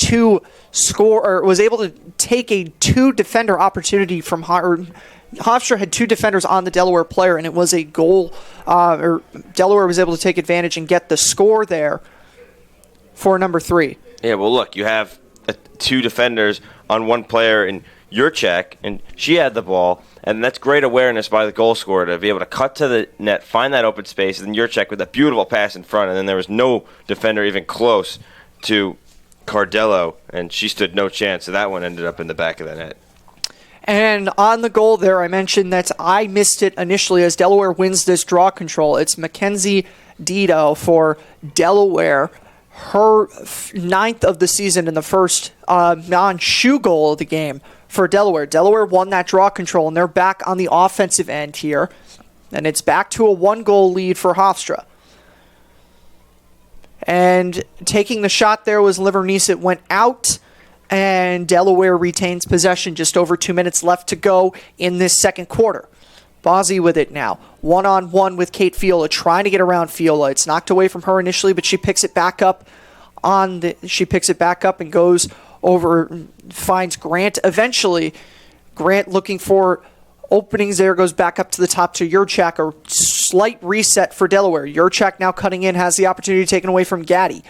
was able to take a 2-defender opportunity from Hofstra had 2 defenders on the Delaware player, and it was a goal. Delaware was able to take advantage and get the score there for number 3. Yeah, well, look, you have 2 defenders on 1 player in Yurchak, and she had the ball, and that's great awareness by the goal scorer to be able to cut to the net, find that open space, and then Yurchak with a beautiful pass in front, and then there was no defender even close to Cardello, and she stood no chance, so that one ended up in the back of the net. And on the goal there, I mentioned that I missed it initially as Delaware wins this draw control. It's Mackenzie Dido for Delaware. Her 9th of the season, in the first non-shoe goal of the game for Delaware. Delaware won that draw control, and they're back on the offensive end here. And it's back to a 1-goal lead for Hofstra. And taking the shot there was Livernice. It went out, and Delaware retains possession. Just over 2 minutes left to go in this second quarter. Bozzi with it now. 1-on-1 with Kate Fiola, trying to get around Fiola. It's knocked away from her initially, but she picks it back up and goes over, finds Grant eventually. Grant looking for Openings there, goes back up to the top to Yurchak. A slight reset for Delaware. Yurchak now cutting in, has the opportunity taken away from Gaddy.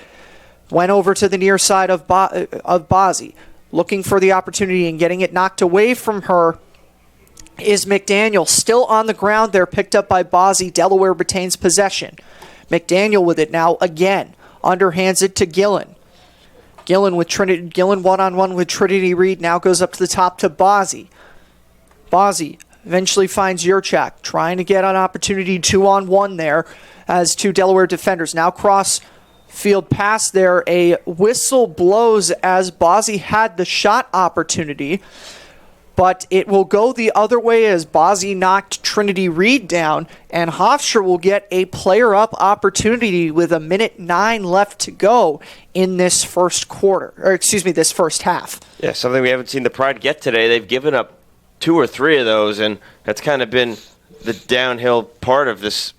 Went over to the near side of Bozzi. Looking for the opportunity and getting it knocked away from her is McDaniel. Still on the ground there, picked up by Bozzi. Delaware retains possession. McDaniel with it now again. Underhands it to Gillen. Gillen one-on-one with Trinity Reed. Now goes up to the top to Bozzi. Bozzi eventually finds Yurchak, trying to get an opportunity 2-on-1 there as two Delaware defenders. Now cross field pass there. A whistle blows as Bozzi had the shot opportunity, but it will go the other way as Bozzi knocked Trinity Reed down, and Hofstra will get a player-up opportunity with 1:09 left to go in this first half. Yeah, something we haven't seen the Pride get today. They've given up 2 or 3 of those, and that's kind of been the downhill part of this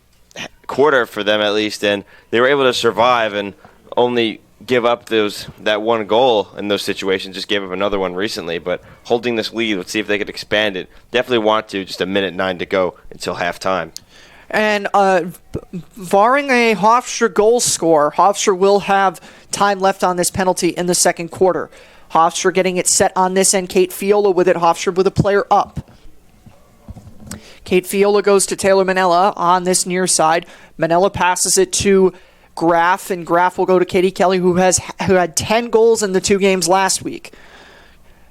quarter for them, at least, and they were able to survive and only give up that one goal in those situations. Just gave up another one recently, but holding this lead, let's see if they could expand it. Definitely want to. Just 1:09 to go until halftime. And barring a Hofstra goal score, Hofstra will have time left on this penalty in the second quarter. Hofstra getting it set on this end. Kate Fiola with it. Hofstra with a player up. Kate Fiola goes to Taylor Manella on this near side. Manella passes it to Graff, and Graff will go to Katie Kelly, who had 10 goals in the 2 games last week.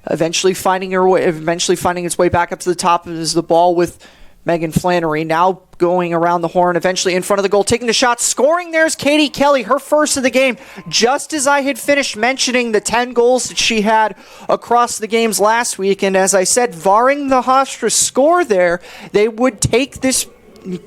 Eventually finding its way back up to the top is the ball with Megan Flannery. Now going around the horn, eventually in front of the goal, taking the shot, scoring. There's Katie Kelly, her first of the game. Just as I had finished mentioning the 10 goals that she had across the games last week, and as I said, barring the Hofstra score there, they would take this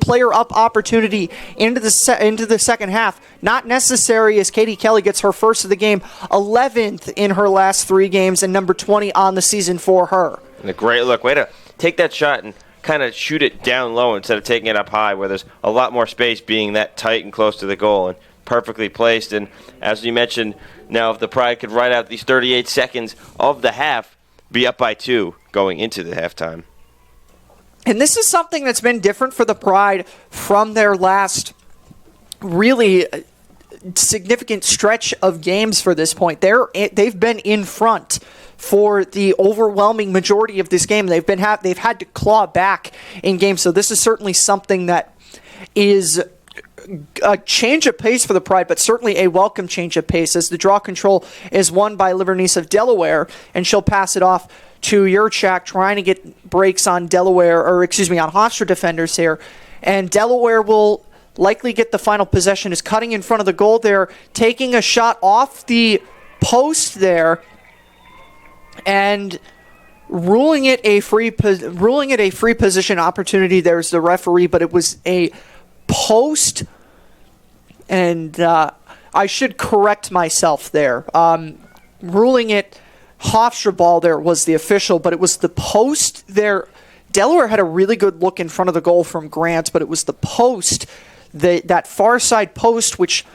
player-up opportunity into the second half. Not necessary, as Katie Kelly gets her first of the game, 11th in her last 3 games, and number 20 on the season for her. And a great look. Way to take that shot and kind of shoot it down low instead of taking it up high, where there's a lot more space being that tight and close to the goal, and perfectly placed. And as you mentioned, now if the Pride could ride out these 38 seconds of the half, be up by 2 going into the halftime. And this is something that's been different for the Pride from their last really significant stretch of games for this point. They've been in front for the overwhelming majority of this game. They've had to claw back in games. So this is certainly something that is a change of pace for the Pride, but certainly a welcome change of pace, as the draw control is won by Livernice of Delaware, and she'll pass it off to Yurchak, trying to get breaks on on Hofstra defenders here. And Delaware will likely get the final possession, is cutting in front of the goal there, taking a shot off the post there, and ruling it a free position opportunity. There's the referee, but it was a post, and I should correct myself there. Ruling it Hofstra ball there was the official, but it was the post there. Delaware had a really good look in front of the goal from Grant, but it was the post, that far side post, which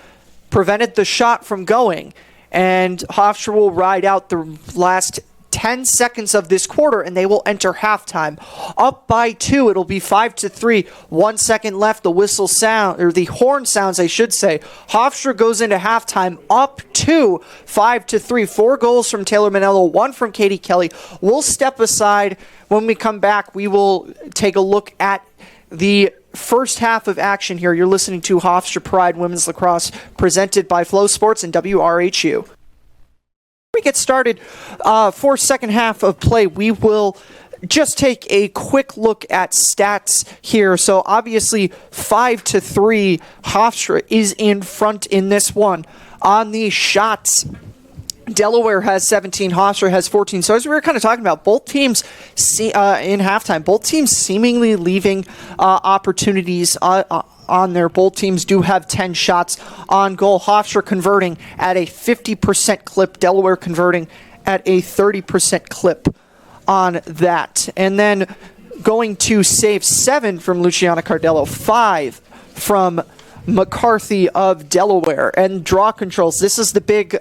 prevented the shot from going. And Hofstra will ride out the last 10 seconds of this quarter, and they will enter halftime. Up by 2, it'll be 5-3. 1 second left, the whistle sound, or the horn sounds, I should say. Hofstra goes into halftime up 2, 5-3. 4 goals from Taylor Manello, 1 from Katie Kelly. We'll step aside. When we come back, we will take a look at the first half of action here. You're listening to Hofstra Pride Women's Lacrosse, presented by Flow Sports and WRHU. We get started for second half of play. We will just take a quick look at stats here. So obviously 5-3, Hofstra is in front in this one. On the shots, Delaware has 17, Hofstra has 14. So as we were kind of talking about, both teams in halftime, both teams seemingly leaving opportunities on there. Both teams do have 10 shots on goal. Hofstra converting at a 50% clip. Delaware converting at a 30% clip on that. And then going to save 7 from Luciana Cardello, 5 from McCarthy of Delaware. And draw controls. This is the big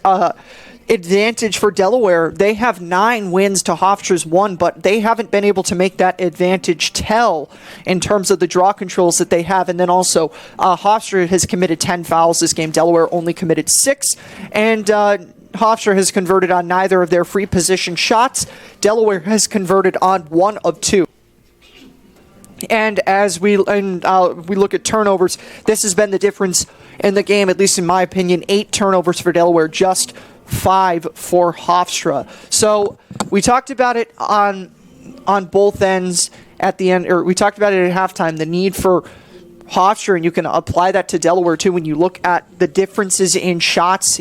advantage for Delaware. They have 9 wins to Hofstra's 1, but they haven't been able to make that advantage tell in terms of the draw controls that they have. And then also, Hofstra has committed 10 fouls this game. Delaware only committed 6. And Hofstra has converted on neither of their free position shots. Delaware has converted on 1 of 2. And as we look at turnovers, this has been the difference in the game, at least in my opinion. 8 turnovers for Delaware, just 5 for Hofstra. So we talked about it on both ends at the end, or we talked about it at halftime, the need for Hofstra, and you can apply that to Delaware too when you look at the differences in shots.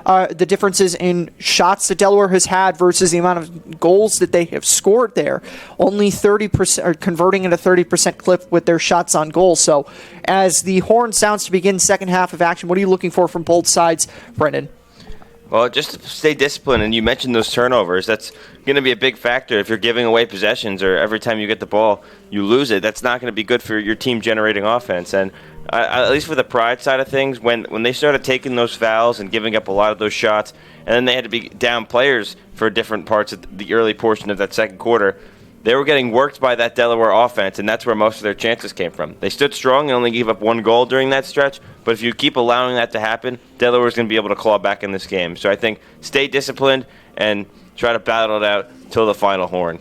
The differences in shots that Delaware has had versus the amount of goals that they have scored there. Only 30%, or converting at a 30% clip with their shots on goal. So as the horn sounds to begin second half of action, what are you looking for from both sides, Brendan? Well, just to stay disciplined, and you mentioned those turnovers. That's going to be a big factor. If you're giving away possessions or every time you get the ball, you lose it, that's not going to be good for your team generating offense. And at least for the Pride side of things, when they started taking those fouls and giving up a lot of those shots, and then they had to be down players for different parts of the early portion of that second quarter, they were getting worked by that Delaware offense, and that's where most of their chances came from. They stood strong and only gave up 1 goal during that stretch, but if you keep allowing that to happen, Delaware's going to be able to claw back in this game. So I think stay disciplined and try to battle it out till the final horn.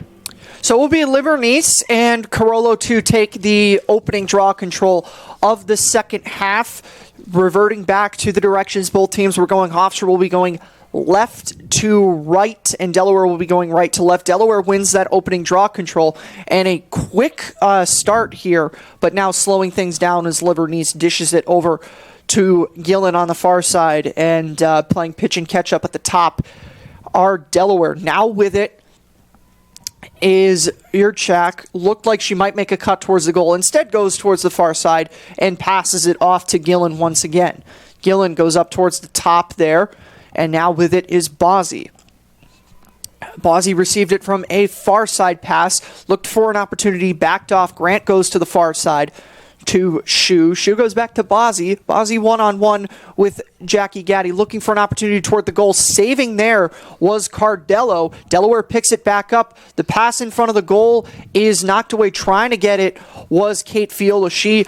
So it will be Livernice and Carollo to take the opening draw control of the second half, reverting back to the directions both teams were going. Hofstra will be going left to right, and Delaware will be going right to left. Delaware wins that opening draw control, and a quick start here, but now slowing things down as Livernice dishes it over to Gillen on the far side, and playing pitch and catch up at the top are Delaware. Now with it is Yurchak. Looked like she might make a cut towards the goal. Instead goes towards the far side and passes it off to Gillen once again. Gillen goes up towards the top there, and now with it is Bozzi. Bozzi received it from a far side pass, looked for an opportunity, backed off. Grant goes to the far side to Shu. Shu goes back to Bozzi. Bozzi one-on-one with Jackie Gaddy, looking for an opportunity toward the goal. Saving there was Cardello. Delaware picks it back up. The pass in front of the goal is knocked away. Trying to get it was Kate Fiola. She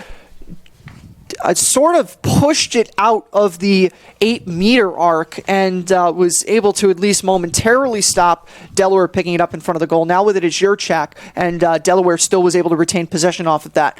sort of pushed it out of the 8-meter arc and was able to at least momentarily stop Delaware picking it up in front of the goal. Now with it is Yurchak, and Delaware still was able to retain possession off of that.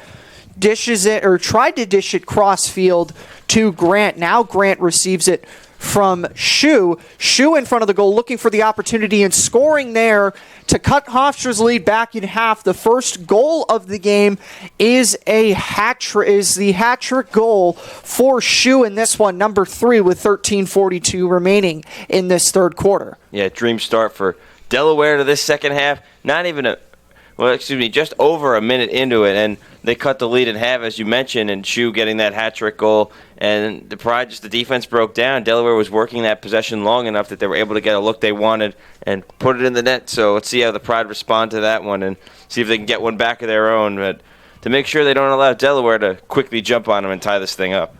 Dishes it, or tried to dish it cross field to Grant. Now Grant receives it from Shu. Shu in front of the goal, looking for the opportunity and scoring there to cut Hofstra's lead back in half. The first goal of the game is the hat trick goal for Shu in this one, number 3, with 13:42 remaining in this third quarter. Yeah, dream start for Delaware to this second half. Just over a minute into it, and they cut the lead in half, as you mentioned, and Shu getting that hat-trick goal. And the defense broke down. Delaware was working that possession long enough that they were able to get a look they wanted and put it in the net. So let's see how the Pride respond to that one and see if they can get one back of their own, but to make sure they don't allow Delaware to quickly jump on them and tie this thing up.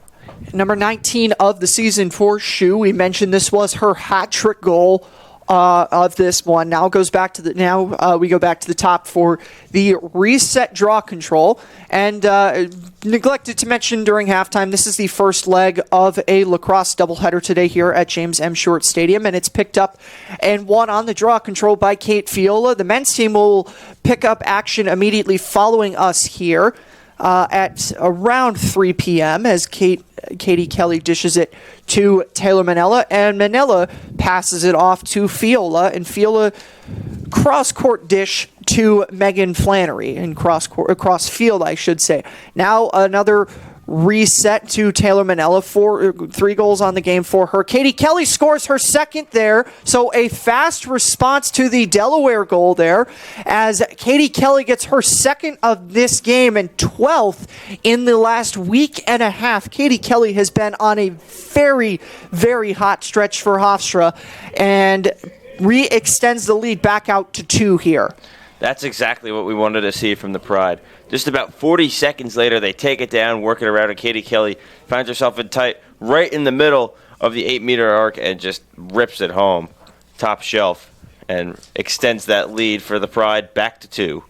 Number 19 of the season for Shu. We mentioned this was her hat-trick goal of this one. Now goes back to we go back to the top for the reset draw control. And neglected to mention during halftime, this is the first leg of a lacrosse doubleheader today here at James M. Short Stadium, and it's picked up and won on the draw control by Kate Fiola. The men's team will pick up action immediately following us here at around 3 p.m. as Katie Kelly dishes it to Taylor Manella, and Manella passes it off to Fiola, and Fiola cross-court dish to Megan Flannery, and cross field, I should say. Now another reset to Taylor Manella, 3 goals on the game for her. Katie Kelly scores her second there, so a fast response to the Delaware goal there, as Katie Kelly gets her second of this game and 12th in the last week and a half. Katie Kelly has been on a very, very hot stretch for Hofstra and re-extends the lead back out to 2 here. That's exactly what we wanted to see from the Pride. Just about 40 seconds later, they take it down, work it around, and Katie Kelly finds herself in tight right in the middle of the 8-meter arc and just rips it home, top shelf, and extends that lead for the Pride back to 2.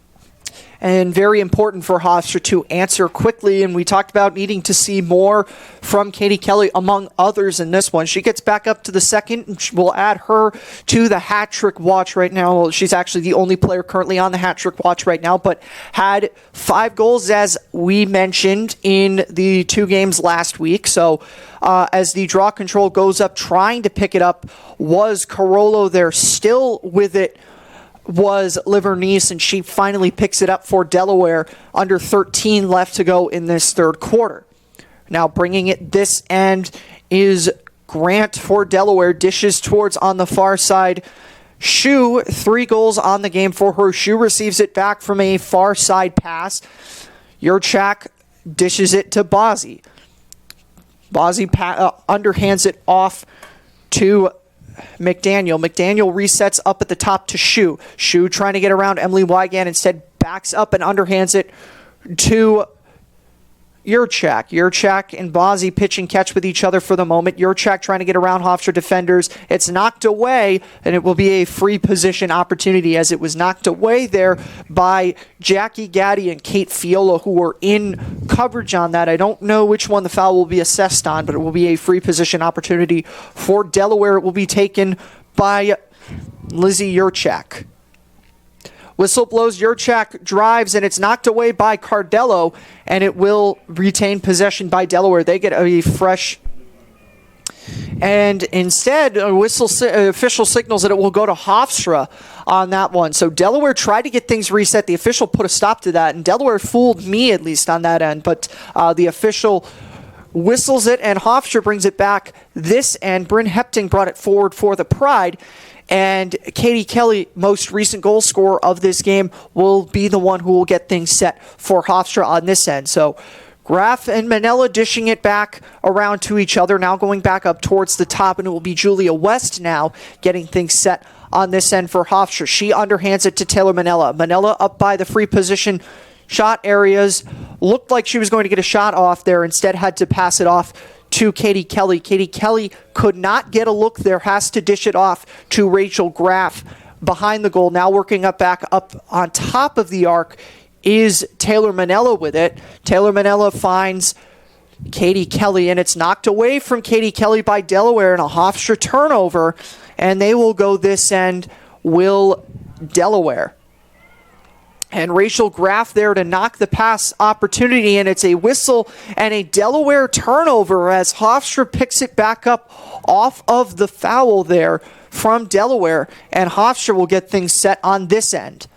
And very important for Hofstra to answer quickly. And we talked about needing to see more from Katie Kelly, among others, in this one. She gets back up to the second, and we'll add her to the hat trick watch right now. Well, she's actually the only player currently on the hat trick watch right now, but had 5 goals, as we mentioned, in the 2 games last week. So as the draw control goes up, trying to pick it up was Carollo there. Still with it was Livernice, and she finally picks it up for Delaware. Under 13 left to go in this third quarter. Now bringing it this end is Grant for Delaware. Dishes towards on the far side. Shu, 3 goals on the game for her. Shu receives it back from a far side pass. Yurchak dishes it to Bozzi. Bozzi underhands it off to McDaniel. McDaniel resets up at the top to Shu. Shu trying to get around Emily Wygand, instead backs up and underhands it to Yurchak. Yurchak and Bozzi pitch and catch with each other for the moment. Yurchak trying to get around Hofstra defenders. It's knocked away, and it will be a free position opportunity, as it was knocked away there by Jackie Gaddy and Kate Fiola, who were in coverage on that. I don't know which one the foul will be assessed on, but it will be a free position opportunity for Delaware. It will be taken by Lizzie Yurchak. Whistle blows, Yurchak drives, and it's knocked away by Cardello, and it will retain possession by Delaware. They get a fresh, and instead, official signals that it will go to Hofstra on that one. So Delaware tried to get things reset. The official put a stop to that, and Delaware fooled me, at least, on that end, but the official whistles it, and Hofstra brings it back this end. Bryn Hepting brought it forward for the Pride. And Katie Kelly, most recent goal scorer of this game, will be the one who will get things set for Hofstra on this end. So Graf and Manella dishing it back around to each other, now going back up towards the top, and it will be Julia West now getting things set on this end for Hofstra. She underhands it to Taylor Manella. Manella up by the free position shot areas. Looked like she was going to get a shot off there, instead had to pass it off to Katie Kelly. Katie Kelly could not get a look there, has to dish it off to Rachel Graf behind the goal. Now working back up on top of the arc is Taylor Manella with it. Taylor Manella finds Katie Kelly, and it's knocked away from Katie Kelly by Delaware in a Hofstra turnover, and they will go this end, will Delaware. And Rachel Graf there to knock the pass opportunity, and it's a whistle and a Delaware turnover as Hofstra picks it back up off of the foul there from Delaware, and Hofstra will get things set on this end.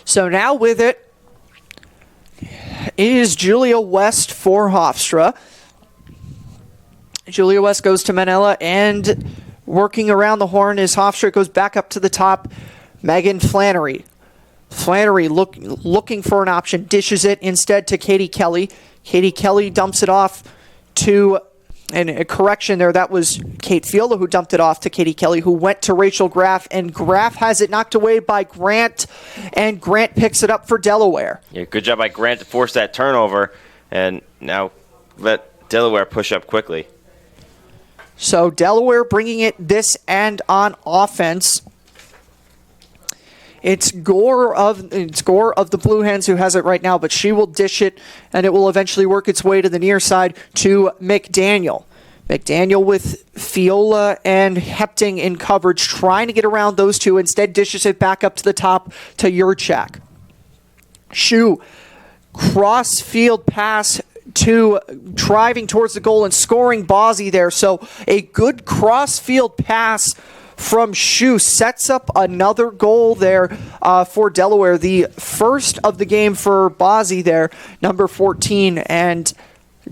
So now with it is Julia West for Hofstra. Julia West goes to Manella, and working around the horn is Hofstra, goes back up to the top. Megan Flannery. Flannery looking for an option, dishes it instead to Katie Kelly. Katie Kelly dumps it off to, and a correction there, that was Kate Fiola who dumped it off to Katie Kelly, who went to Rachel Graf, and Graf has it knocked away by Grant, and Grant picks it up for Delaware. Yeah, good job by Grant to force that turnover, and now let Delaware push up quickly. So Delaware bringing it this end on offense. It's Gore of the Blue Hens who has it right now, but she will dish it, and it will eventually work its way to the near side to McDaniel. McDaniel with Fiola and Hepting in coverage, trying to get around those two. Instead dishes it back up to the top to Yurchak. Shu, cross-field pass to driving towards the goal and scoring Bozzi there. So a good cross-field pass from Shu sets up another goal there for Delaware. The first of the game for Bozzi there, number 14, and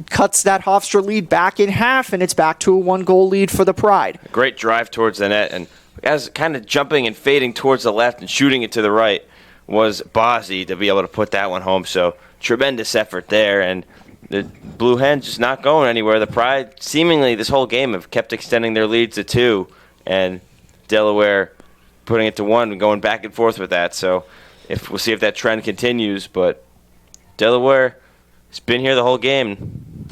cuts that Hofstra lead back in half, and it's back to a 1-goal lead for the Pride. Great drive towards the net, and as kind of jumping and fading towards the left and shooting it to the right was Bozzi to be able to put that one home. So tremendous effort there, and the Blue Hens just not going anywhere. The Pride seemingly this whole game have kept extending their leads to 2, and Delaware putting it to 1 and going back and forth with that. So we'll see if that trend continues, but Delaware has been here the whole game.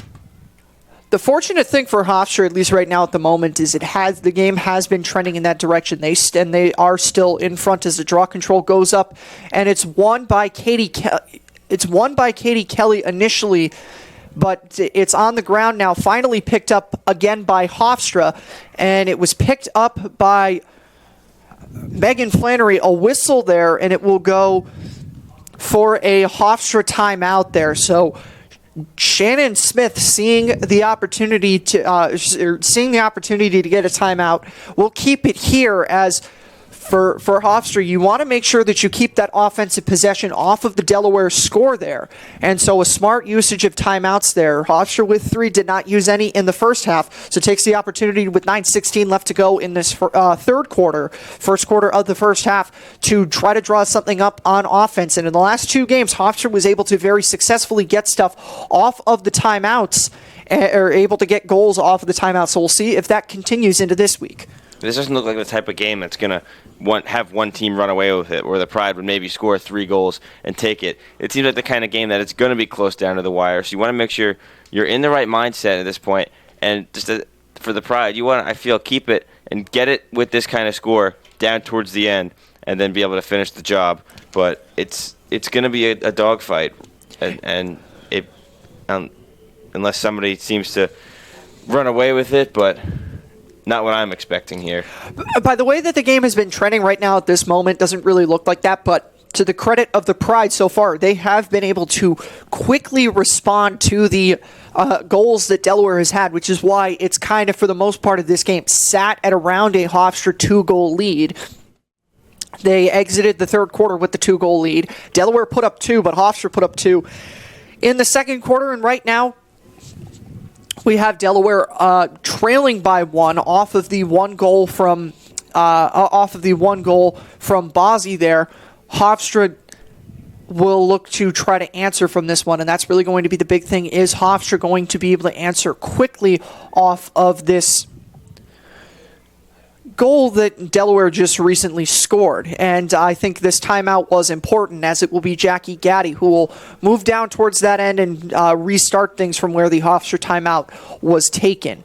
The fortunate thing for Hofstra, at least right now at the moment, is the game has been trending in that direction. They are still in front as the draw control goes up, and it's won by Katie Kelly initially, but it's on the ground now, finally picked up again by Hofstra, and it was picked up by Megan Flannery. A whistle there, and it will go for a Hofstra timeout there. So Shannon Smith seeing the opportunity to get a timeout. We'll keep it here as for Hofstra, you want to make sure that you keep that offensive possession off of the Delaware score there. And so a smart usage of timeouts there. Hofstra with 3 did not use any in the first half, so takes the opportunity with 9:16 left to go in this first quarter of the first half to try to draw something up on offense. And in the last 2 games, Hofstra was able to very successfully get stuff off of the timeouts, or able to get goals off of the timeouts. So we'll see if that continues into this week. This doesn't look like the type of game that's going to have one team run away with it, where the Pride would maybe score 3 goals and take it. It seems like the kind of game that it's going to be close down to the wire. So you want to make sure you're in the right mindset at this point. And just for the Pride, you want to, I feel, keep it and get it with this kind of score down towards the end and then be able to finish the job. But it's going to be a dogfight. And unless somebody seems to run away with it, but not what I'm expecting here. By the way that the game has been trending right now at this moment, doesn't really look like that, but to the credit of the Pride so far, they have been able to quickly respond to the goals that Delaware has had, which is why it's kind of, for the most part of this game, sat at around a Hofstra 2-goal lead. They exited the third quarter with the 2-goal lead. Delaware put up 2, but Hofstra put up 2 in the second quarter, and right now, we have Delaware trailing by 1 off of the one goal from Bozzi there. Hofstra will look to try to answer from this one, and that's really going to be the big thing. Is Hofstra going to be able to answer quickly off of this goal that Delaware just recently scored? And I think this timeout was important, as it will be Jackie Gaddy who will move down towards that end and restart things from where the Hofstra timeout was taken.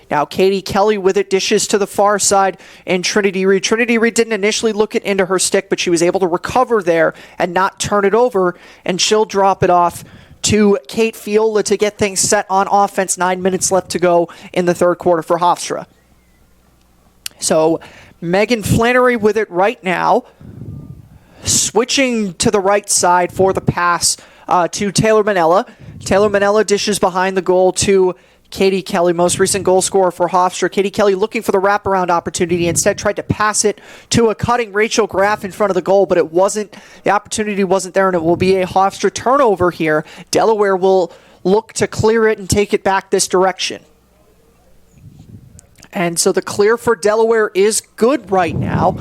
Now Katie Kelly with it, dishes to the far side, and Trinity Reed. Trinity Reed didn't initially look it into her stick, but she was able to recover there and not turn it over, and she'll drop it off to Kate Fiola to get things set on offense. 9 minutes left to go in the third quarter for Hofstra. So Megan Flannery with it right now, switching to the right side for the pass to Taylor Manella. Taylor Manella dishes behind the goal to Katie Kelly, most recent goal scorer for Hofstra. Katie Kelly looking for the wraparound opportunity, instead tried to pass it to a cutting Rachel Graff in front of the goal, but the opportunity wasn't there, and it will be a Hofstra turnover here. Delaware will look to clear it and take it back this direction. And so the clear for Delaware is good right now.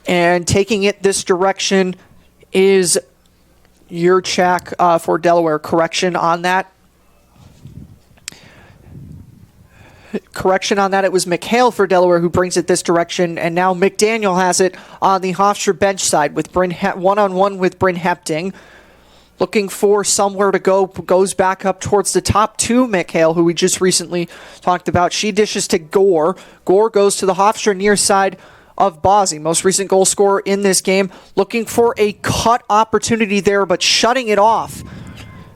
And taking it this direction is Yurchak for Delaware. Correction on that. It was McHale for Delaware who brings it this direction. And now McDaniel has it on the Hofstra bench side with one-on-one with Bryn Hepting. Looking for somewhere to go, goes back up towards the top to McHale, who we just recently talked about. She dishes to Gore. Gore goes to the Hofstra near side of Bozzi, most recent goal scorer in this game. Looking for a cut opportunity there, but shutting it off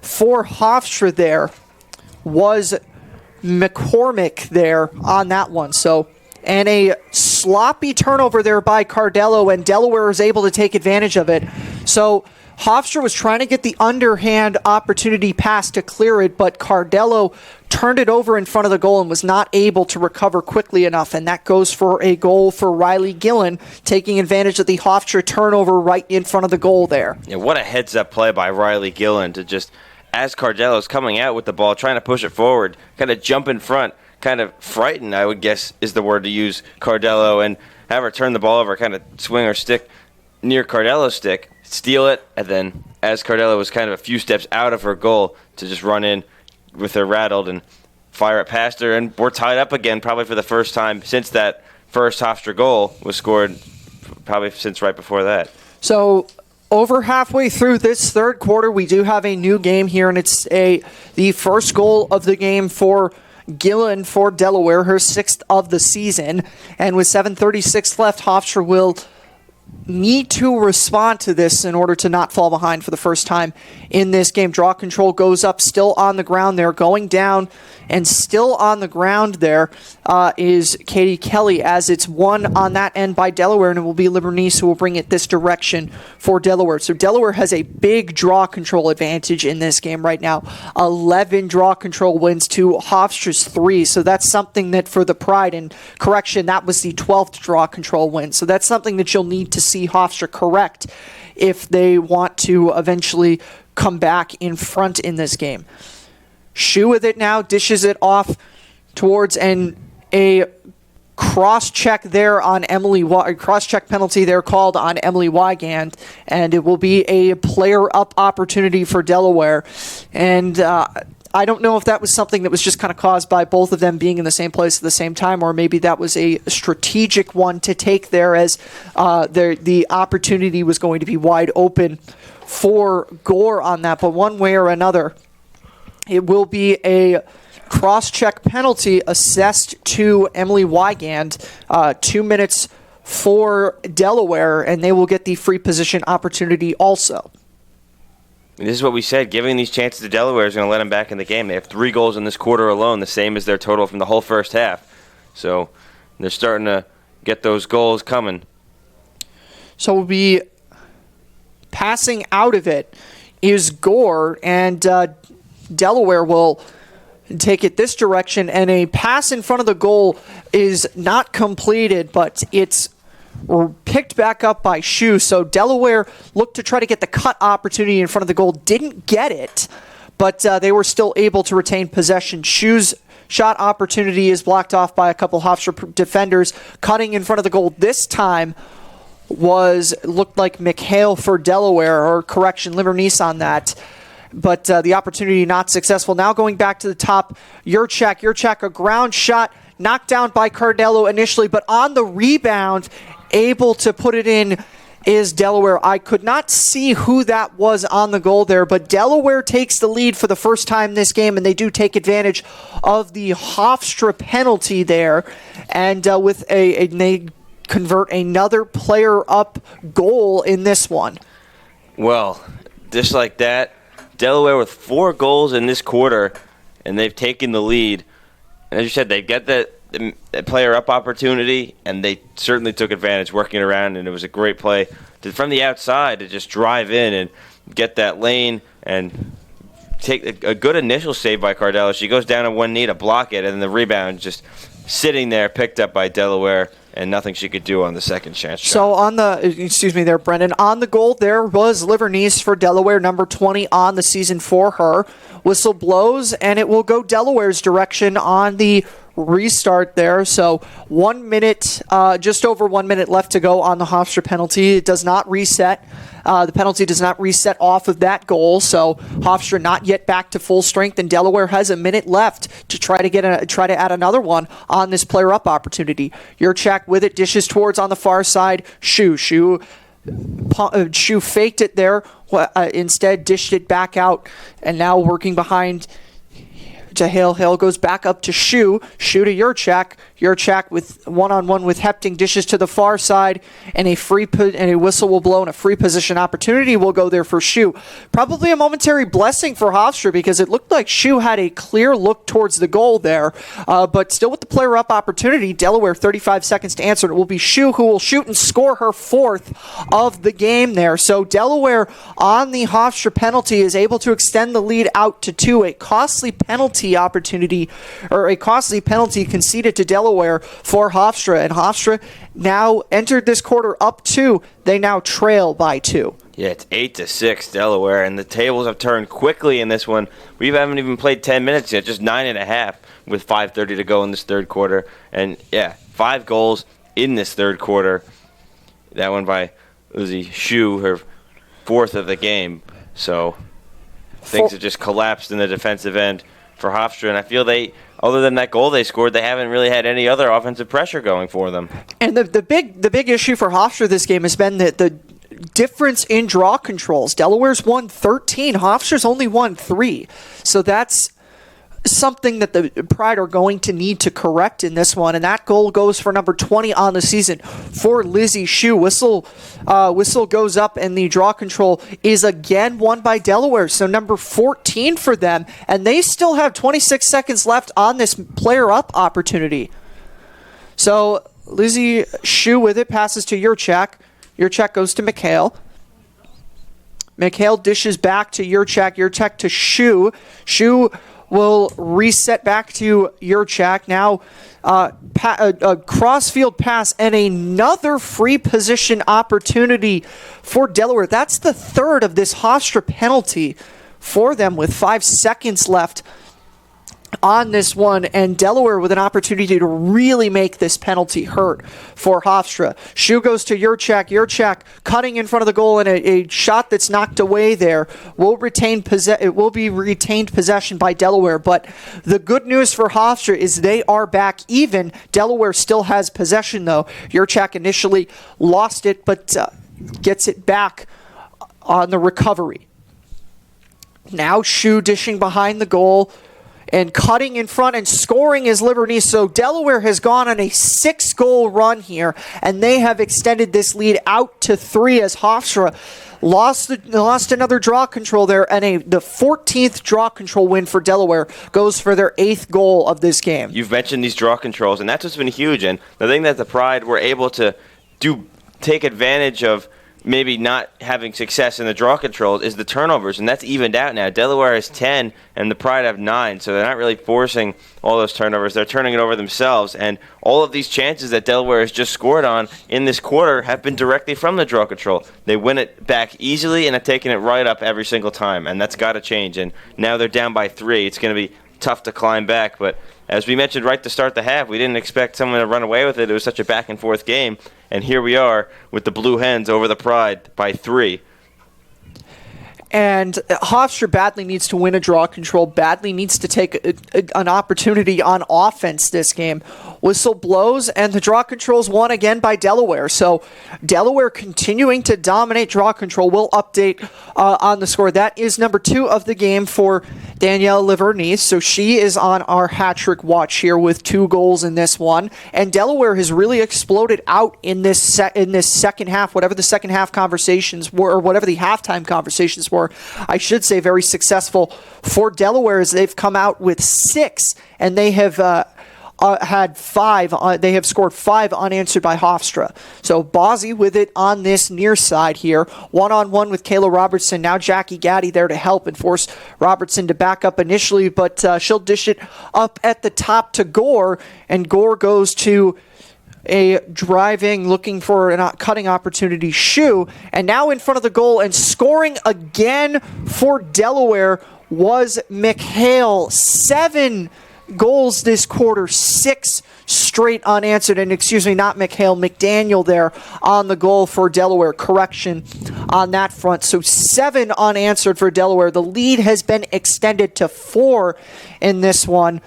for Hofstra there was McCormick there on that one. And a sloppy turnover there by Cardello, and Delaware was able to take advantage of it. So Hofstra was trying to get the underhand opportunity pass to clear it, but Cardello turned it over in front of the goal and was not able to recover quickly enough, and that goes for a goal for Riley Gillen, taking advantage of the Hofstra turnover right in front of the goal there. Yeah, what a heads-up play by Riley Gillen to just, as Cardello's coming out with the ball, trying to push it forward, kind of jump in front, kind of frighten, I would guess is the word to use, Cardello, and have her turn the ball over, kind of swing her stick near Cardello's stick, steal it, and then as Cardello was kind of a few steps out of her goal, to just run in with her rattled and fire it past her, and we're tied up again, probably for the first time since that first Hofstra goal was scored, probably since right before that. So over halfway through this third quarter, we do have a new game here, and it's the first goal of the game for Gillen for Delaware, her 6th of the season. And with 7:36 left, Hofstra will need to respond to this in order to not fall behind for the first time in this game. Draw control goes up, still on the ground there, going down, and still on the ground there is Katie Kelly, as it's won on that end by Delaware, and it will be Libernice who will bring it this direction for Delaware. So Delaware has a big draw control advantage in this game right now. 11 draw control wins to Hofstra's 3, so that's something that for the Pride, and correction, that was the 12th draw control win, so that's something that you'll need to see Hofstra correct if they want to eventually come back in front in this game. Shu with it now, dishes it off towards a cross-check there on Emily, cross-check penalty there called on Emily Wygand, and it will be a player-up opportunity for Delaware. And I don't know if that was something that was just kind of caused by both of them being in the same place at the same time, or maybe that was a strategic one to take there, as the opportunity was going to be wide open for Gore on that. But one way or another, it will be a cross-check penalty assessed to Emily Wygand. 2 minutes for Delaware, and they will get the free position opportunity also. This is what we said. Giving these chances to Delaware is going to let them back in the game. They have 3 goals in this quarter alone, the same as their total from the whole first half. So they're starting to get those goals coming. So we'll be passing out of it is Gore, and Delaware will take it this direction, and a pass in front of the goal is not completed, but it's picked back up by Shu. So Delaware looked to try to get the cut opportunity in front of the goal, didn't get it, but they were still able to retain possession. Shu's shot opportunity is blocked off by a couple Hofstra defenders. Cutting in front of the goal this time looked like McHale for Delaware, or correction, Libernice on that. But the opportunity not successful. Now going back to the top, Yurchak, a ground shot, knocked down by Cardello initially, but on the rebound, able to put it in is Delaware. I could not see who that was on the goal there, but Delaware takes the lead for the first time this game, and they do take advantage of the Hofstra penalty there, and they convert another player-up goal in this one. Well, just like that, Delaware with 4 goals in this quarter, and they've taken the lead. And as you said, they get the player-up opportunity, and they certainly took advantage working around, and it was a great play from the outside to just drive in and get that lane and take a good initial save by Cardello. She goes down on one knee to block it, and then the rebound just sitting there, picked up by Delaware, and nothing she could do on the second chance shot. So excuse me there, Brendan, on the goal there was Libernice for Delaware, number 20 on the season for her. Whistle blows, and it will go Delaware's direction on the restart there. So 1 minute, just over 1 minute left to go on the Hofstra penalty. It does not reset. The penalty does not reset off of that goal, so Hofstra not yet back to full strength, and Delaware has a minute left to try to add another one on this player-up opportunity. Yurchak with it, dishes towards on the far side. Shu faked it there, instead dished it back out, and now working behind to Hale. Hale goes back up to Shu to Yurchak. Yurchak with one-on-one with Hepting, dishes to the far side, and a whistle will blow, and a free position opportunity will go there for Shu. Probably a momentary blessing for Hofstra, because it looked like Shu had a clear look towards the goal there, but still with the player-up opportunity, Delaware 35 seconds to answer, and it will be Shu who will shoot and score her 4th of the game there. So Delaware on the Hofstra penalty is able to extend the lead out to 2, a costly penalty opportunity, or a costly penalty conceded to Delaware for Hofstra, and Hofstra now entered this quarter up 2. They now trail by 2. Yeah, it's 8-6 Delaware, and the tables have turned quickly in this one. We haven't even played 10 minutes yet, just 9.5 with 5:30 to go in this third quarter. And yeah, 5 goals in this third quarter. That one by Uzi Shu, her 4th of the game. So things have just collapsed in the defensive end for Hofstra, and I feel other than that goal they scored, they haven't really had any other offensive pressure going for them. And the big issue for Hofstra this game has been the difference in draw controls. Delaware's won 13, Hofstra's only won 3. So that's something that the Pride are going to need to correct in this one, and that goal goes for number 20 on the season for Lizzie Shue. Whistle goes up, and the draw control is again won by Delaware, so number 14 for them, and they still have 26 seconds left on this player up opportunity. So Lizzie Shue with it, passes to Yurchak. Yurchak goes to McHale. McHale dishes back to Yurchak. Yurchak to Shue. Shue will reset back to Yurchak. Now a crossfield pass and another free position opportunity for Delaware. That's the third of this Hofstra penalty for them with 5 seconds left on this one, and Delaware with an opportunity to really make this penalty hurt for Hofstra. Shue goes to Yurchak. Yurchak cutting in front of the goal, and a shot that's knocked away there it will be retained possession by Delaware. But the good news for Hofstra is they are back even. Delaware still has possession, though. Yurchak initially lost it, but gets it back on the recovery. Now Shue dishing behind the goal and cutting in front and scoring is Liberty. So Delaware has gone on a 6-goal run here, and they have extended this lead out to 3 as Hofstra lost another draw control there, and the 14th draw control win for Delaware goes for their 8th goal of this game. You've mentioned these draw controls, and that's what's been huge. And the thing that the Pride were able to take advantage of maybe not having success in the draw controls is the turnovers, and that's evened out now. Delaware has 10, and the Pride have 9, so they're not really forcing all those turnovers. They're turning it over themselves, and all of these chances that Delaware has just scored on in this quarter have been directly from the draw control. They win it back easily and have taken it right up every single time, and that's got to change. And now they're down by 3. It's going to be tough to climb back, but as we mentioned right to start the half, we didn't expect someone to run away with it. It was such a back-and-forth game. And here we are with the Blue Hens over the Pride by 3. And Hofstra badly needs to win a draw control, badly needs to take an opportunity on offense this game. Whistle blows, and the draw control's won again by Delaware. So Delaware continuing to dominate draw control. We'll update on the score. That is number 2 of the game for Danielle Livernice. So she is on our hat-trick watch here with 2 goals in this one. And Delaware has really exploded out in this second half, whatever the second half conversations were, or whatever the halftime conversations were. I should say very successful for Delaware as they've come out with 6, and they have had 5. They have scored 5 unanswered by Hofstra. So Bozzi with it on this near side here. 1-on-1 with Kayla Robertson. Now Jackie Gaddy there to help and force Robertson to back up initially, but she'll dish it up at the top to Gore, and Gore goes to a driving, looking for a cutting opportunity, Shue, and now in front of the goal and scoring again for Delaware was McHale. 7 goals this quarter, 6 straight unanswered, and not McHale, McDaniel there on the goal for Delaware. Correction on that front. So 7 unanswered for Delaware. The lead has been extended to 4 in this one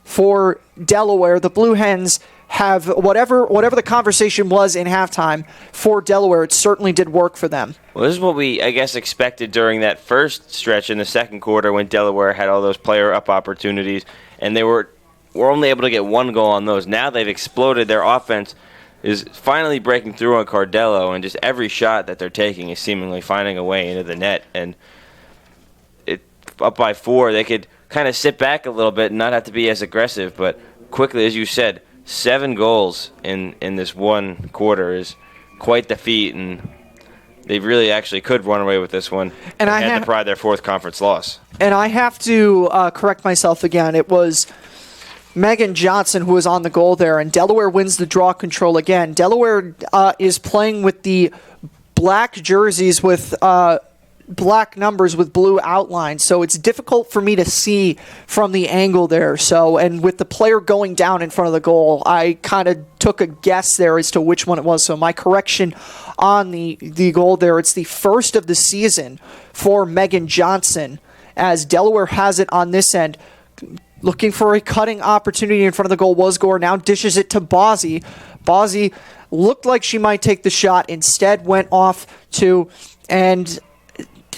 for Delaware. The Blue Hens have whatever the conversation was in halftime for Delaware, it certainly did work for them. Well, this is what we, I guess, expected during that first stretch in the second quarter when Delaware had all those player-up opportunities, and they were only able to get 1 goal on those. Now they've exploded. Their offense is finally breaking through on Cardello, and just every shot that they're taking is seemingly finding a way into the net. And up by 4, they could kind of sit back a little bit and not have to be as aggressive, but quickly, as you said, 7 goals in this one quarter is quite the feat, and they really actually could run away with this one and had to Pride their 4th conference loss. And I have to correct myself again. It was Megan Johnson who was on the goal there, and Delaware wins the draw control again. Delaware is playing with the black jerseys with black numbers with blue outlines, so it's difficult for me to see from the angle there. So, and with the player going down in front of the goal, I kind of took a guess there as to which one it was. So my correction on the goal there, it's the first of the season for Megan Johnson, as Delaware has it on this end. Looking for a cutting opportunity in front of the goal was Gore. Now dishes it to Bozzi. Bozzi looked like she might take the shot, instead went off to, and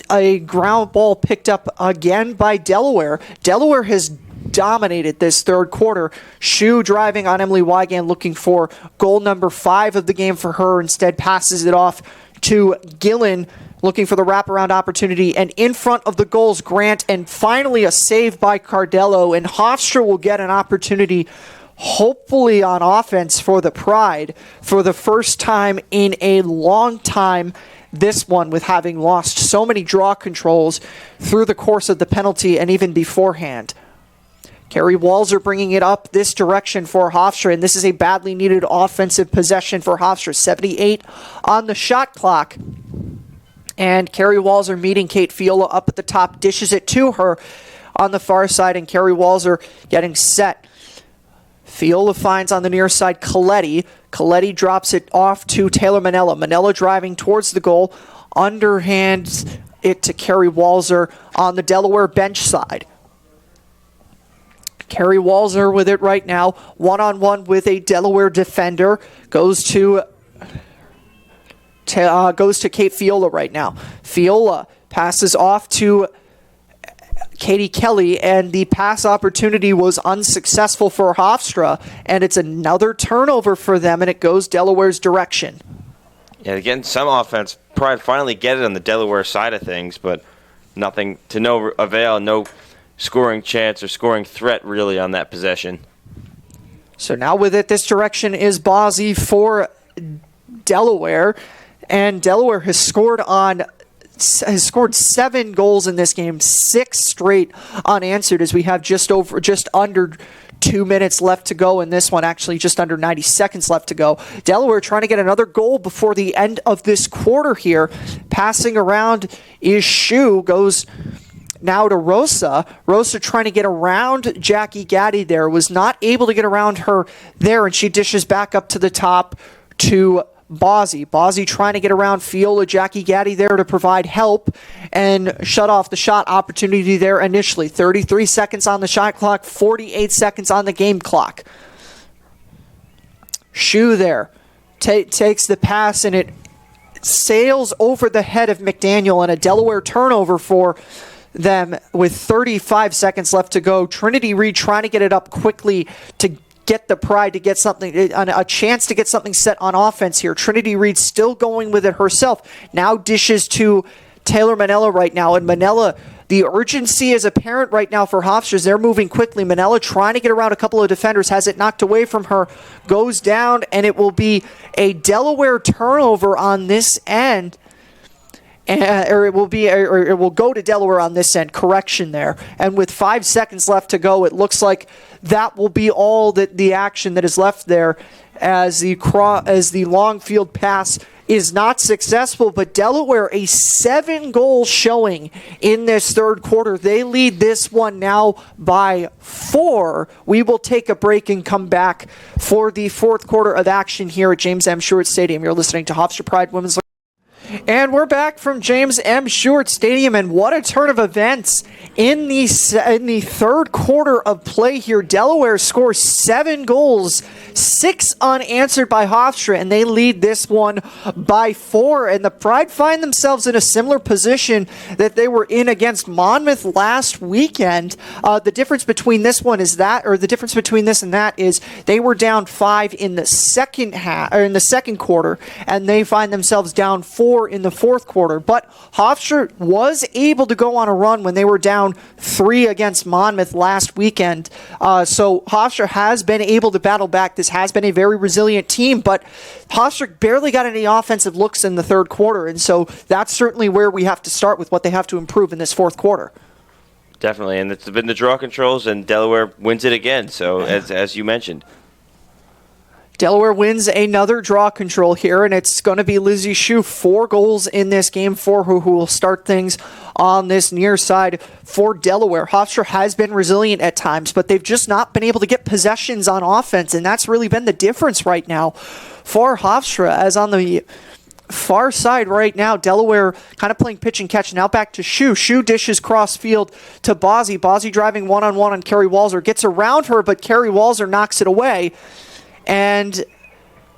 a ground ball picked up again by Delaware. Delaware has dominated this third quarter. Shu driving on Emily Wygand, looking for goal number 5 of the game for her. Instead passes it off to Gillen, looking for the wraparound opportunity. And in front of the goals, Grant, and finally a save by Cardello. And Hofstra will get an opportunity, hopefully on offense, for the Pride for the first time in a long time. This one with having lost so many draw controls through the course of the penalty and even beforehand. Carrie Walzer bringing it up this direction for Hofstra, and this is a badly needed offensive possession for Hofstra. 78 on the shot clock. And Carrie Walzer meeting Kate Fiola up at the top, dishes it to her on the far side, and Carrie Walzer getting set. Fiola finds on the near side Coletti. Coletti drops it off to Taylor Manella. Manella driving towards the goal. Underhands it to Carrie Walzer on the Delaware bench side. Carrie Walzer with it right now. One-on-one with a Delaware defender. Goes to Kate Fiola right now. Fiola passes off to Katie Kelly, and the pass opportunity was unsuccessful for Hofstra, and it's another turnover for them, and it goes Delaware's direction. Yeah, again, some offense. Pride finally get it on the Delaware side of things, but nothing to no avail, no scoring chance or scoring threat really on that possession. So now with it, this direction is Bozzi for Delaware, and Delaware has scored 7 goals in this game, 6 straight unanswered, as we have just under 2 minutes left to go in this one, actually just under 90 seconds left to go. Delaware trying to get another goal before the end of this quarter here. Passing around is Shu, goes now to Rosa. Rosa trying to get around Jackie Gaddy there, was not able to get around her there, and she dishes back up to the top to Bozzi. Bozzi trying to get around Fiola, Jackie Gaddy there to provide help and shut off the shot opportunity there initially. 33 seconds on the shot clock, 48 seconds on the game clock. Shu there takes the pass, and it sails over the head of McDaniel, and a Delaware turnover for them with 35 seconds left to go. Trinity Reed trying to get it up quickly to get the Pride to get something, a chance to get something set on offense here. Trinity Reed still going with it herself. Now dishes to Taylor Manella right now, and Manella, the urgency is apparent right now for Hofstra. They're moving quickly. Manella trying to get around a couple of defenders, has it knocked away from her, goes down, and it will be a Delaware turnover on this end. Or it will go to Delaware on this end. Correction there. And with 5 seconds left to go, it looks like that will be all that the action that is left there, as the long field pass is not successful. But Delaware, a 7-goal showing in this third quarter. They lead this one now by 4. We will take a break and come back for the fourth quarter of action here at James M. Stewart Stadium. You're listening to Hofstra Pride Women's. And we're back from James M. Stewart Stadium, and what a turn of events in the third quarter of play here. Delaware scores 7 goals, 6 unanswered by Hofstra, and they lead this one by 4. And the Pride find themselves in a similar position that they were in against Monmouth last weekend. The difference between this one is that, or the difference between this and that is they were down 5 in the second half, or in the second quarter, and they find themselves down 4 in the fourth quarter. But Hofstra was able to go on a run when they were down 3 against Monmouth last weekend. So Hofstra has been able to battle back. This has been a very resilient team, but Hofstra barely got any offensive looks in the third quarter, and so that's certainly where we have to start with what they have to improve in this fourth quarter. Definitely, and it's been the draw controls, and Delaware wins it again, so as you mentioned. Delaware wins another draw control here, and it's going to be Lizzie Shu, 4 goals in this game for her, who will start things on this near side for Delaware. Hofstra has been resilient at times, but they've just not been able to get possessions on offense, and that's really been the difference right now for Hofstra, as on the far side right now, Delaware kind of playing pitch and catch. Now back to Shu. Shu dishes cross field to Bozzi. Bozzi driving one-on-one on Carrie Walzer. Gets around her, but Carrie Walzer knocks it away. And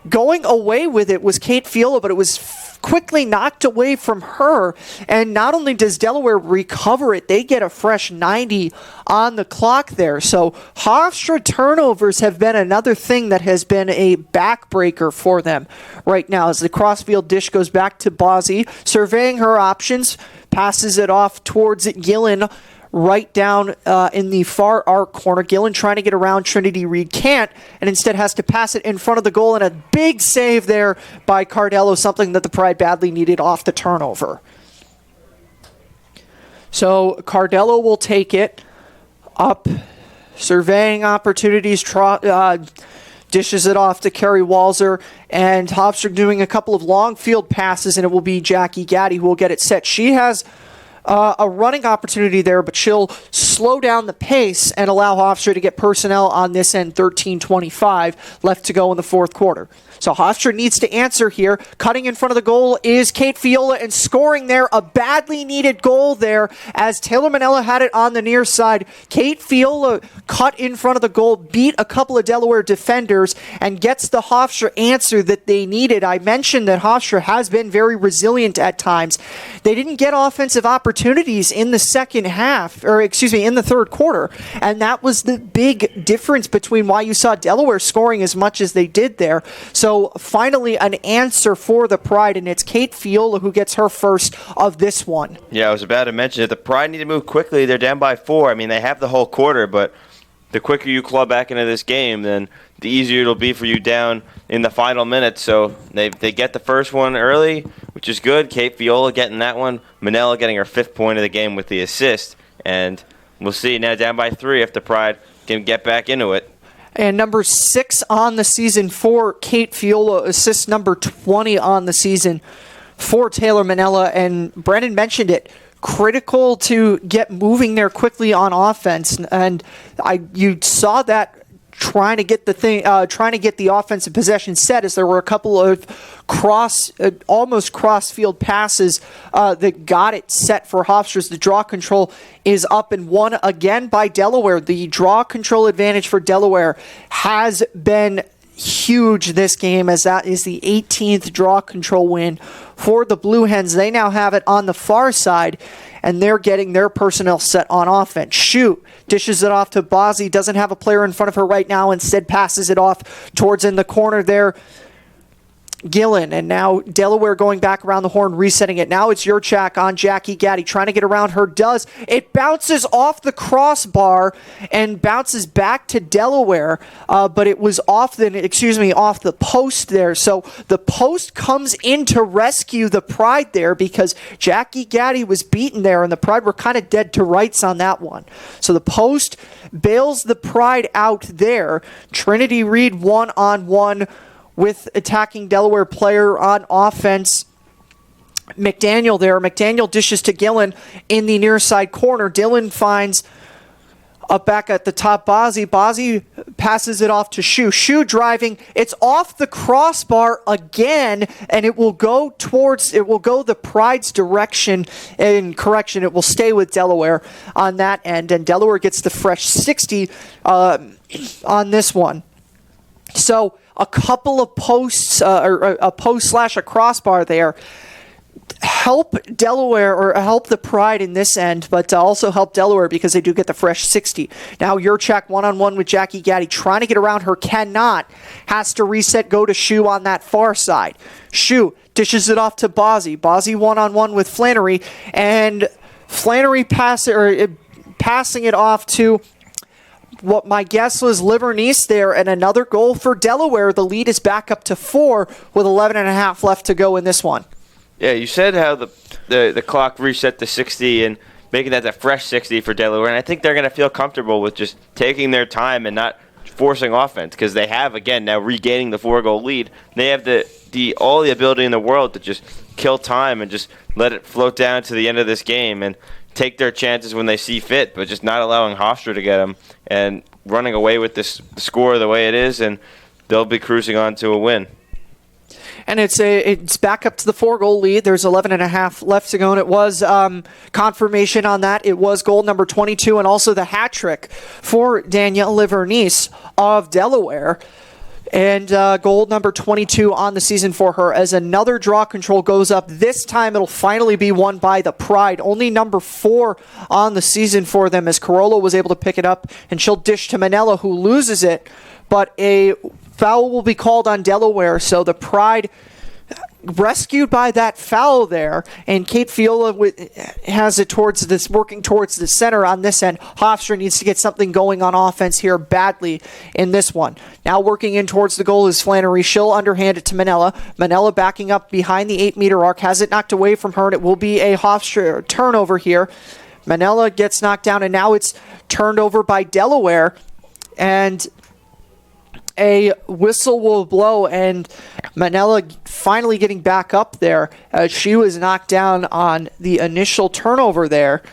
going away with it was Kate Fiola, but it was quickly knocked away from her. And not only does Delaware recover it, they get a fresh 90 on the clock there. So Hofstra turnovers have been another thing that has been a backbreaker for them right now as the crossfield dish goes back to Bozzi, surveying her options, passes it off towards Gillen, right down in the far arc corner. Gillen trying to get around Trinity Reed can't, and instead has to pass it in front of the goal, and a big save there by Cardello, something that the Pride badly needed off the turnover. So Cardello will take it up, surveying opportunities, dishes it off to Kerry Walzer, and Hofstra doing a couple of long field passes, and it will be Jackie Gaddy who will get it set. She has a running opportunity there, but she'll slow down the pace and allow Hofstra to get personnel on this end. 13:25 left to go in the fourth quarter. So Hofstra needs to answer here. Cutting in front of the goal is Kate Fiola, and scoring there, a badly needed goal there as Taylor Manella had it on the near side. Kate Fiola cut in front of the goal, beat a couple of Delaware defenders, and gets the Hofstra answer that they needed. I mentioned that Hofstra has been very resilient at times. They didn't get offensive opportunities in the second half, in the third quarter, and that was the big difference between why you saw Delaware scoring as much as they did there. So finally an answer for the Pride, and it's Kate Fiola who gets her first of this one. Yeah, I was about to mention it. The Pride need to move quickly. They're down by 4. I mean, they have the whole quarter, but the quicker you claw back into this game, then the easier it'll be for you down in the final minutes. So they get the first one early, which is good. Kate Fiola getting that one. Manella getting her 5th point of the game with the assist. And we'll see now down by 3 if the Pride can get back into it. And number 6 on the season for Kate Fiola, assist number 20 on the season for Taylor Manella. And Brennan mentioned it, critical to get moving there quickly on offense. And you saw that trying to get the offensive possession set, as there were a couple of almost cross-field passes that got it set for Hofstra's. The draw control is up and won again by Delaware. The draw control advantage for Delaware has been huge this game, as that is the 18th draw control win for the Blue Hens. They now have it on the far side, and they're getting their personnel set on offense. Shoot dishes it off to Bozzi, doesn't have a player in front of her right now, instead passes it off towards in the corner there, Gillen, and now Delaware going back around the horn, resetting it. Now it's Yurchak on Jackie Gaddy, trying to get around her, does. It bounces off the crossbar and bounces back to Delaware, but it was off the post there. So the post comes in to rescue the Pride there, because Jackie Gaddy was beaten there, and the Pride were kind of dead to rights on that one. So the post bails the Pride out there. Trinity Reed one-on-one with attacking Delaware player on offense, McDaniel there. McDaniel dishes to Gillen in the near side corner. Dillon finds up back at the top Bozzi. Bozzi passes it off to Shu. Shu driving. It's off the crossbar again, and it will go the Pride's direction. In correction, it will stay with Delaware on that end, and Delaware gets the fresh 60 on this one. So a couple of posts, or a post / a crossbar there, help Delaware, or help the Pride in this end, but also help Delaware because they do get the fresh 60. Now Yurchak one-on-one with Jackie Gaddy, trying to get around her, cannot. Has to reset, go to Shu on that far side. Shu dishes it off to Bozzi. Bozzi one-on-one with Flannery, and Flannery passing it off to what my guess was Livernice there, and another goal for Delaware. The lead is back up to 4 with 11.5 left to go in this one. Yeah, you said how the clock reset to 60 and making that a fresh 60 for Delaware, and I think they're going to feel comfortable with just taking their time and not forcing offense, because they have, again, now regaining the 4-goal lead. They have all the ability in the world to just kill time and just let it float down to the end of this game and take their chances when they see fit, but just not allowing Hofstra to get them and running away with this score the way it is, and they'll be cruising on to a win. And it's back up to the 4-goal lead. There's 11.5 left to go, and it was confirmation on that. It was goal number 22, and also the hat trick for Danielle Livernice of Delaware. And goal number 22 on the season for her as another draw control goes up. This time it'll finally be won by the Pride. Only number 4 on the season for them as Corolla was able to pick it up, and she'll dish to Manella, who loses it. But a foul will be called on Delaware, so the Pride rescued by that foul there, and Kate Fiola has it working towards the center on this end. Hofstra needs to get something going on offense here badly in this one. Now working in towards the goal is Flannery. She'll underhand it to Manella. Manella backing up behind the 8-meter arc, has it knocked away from her, and it will be a Hofstra turnover here. Manella gets knocked down, and now it's turned over by Delaware, and a whistle will blow, and Manella finally getting back up there as she was knocked down on the initial turnover there.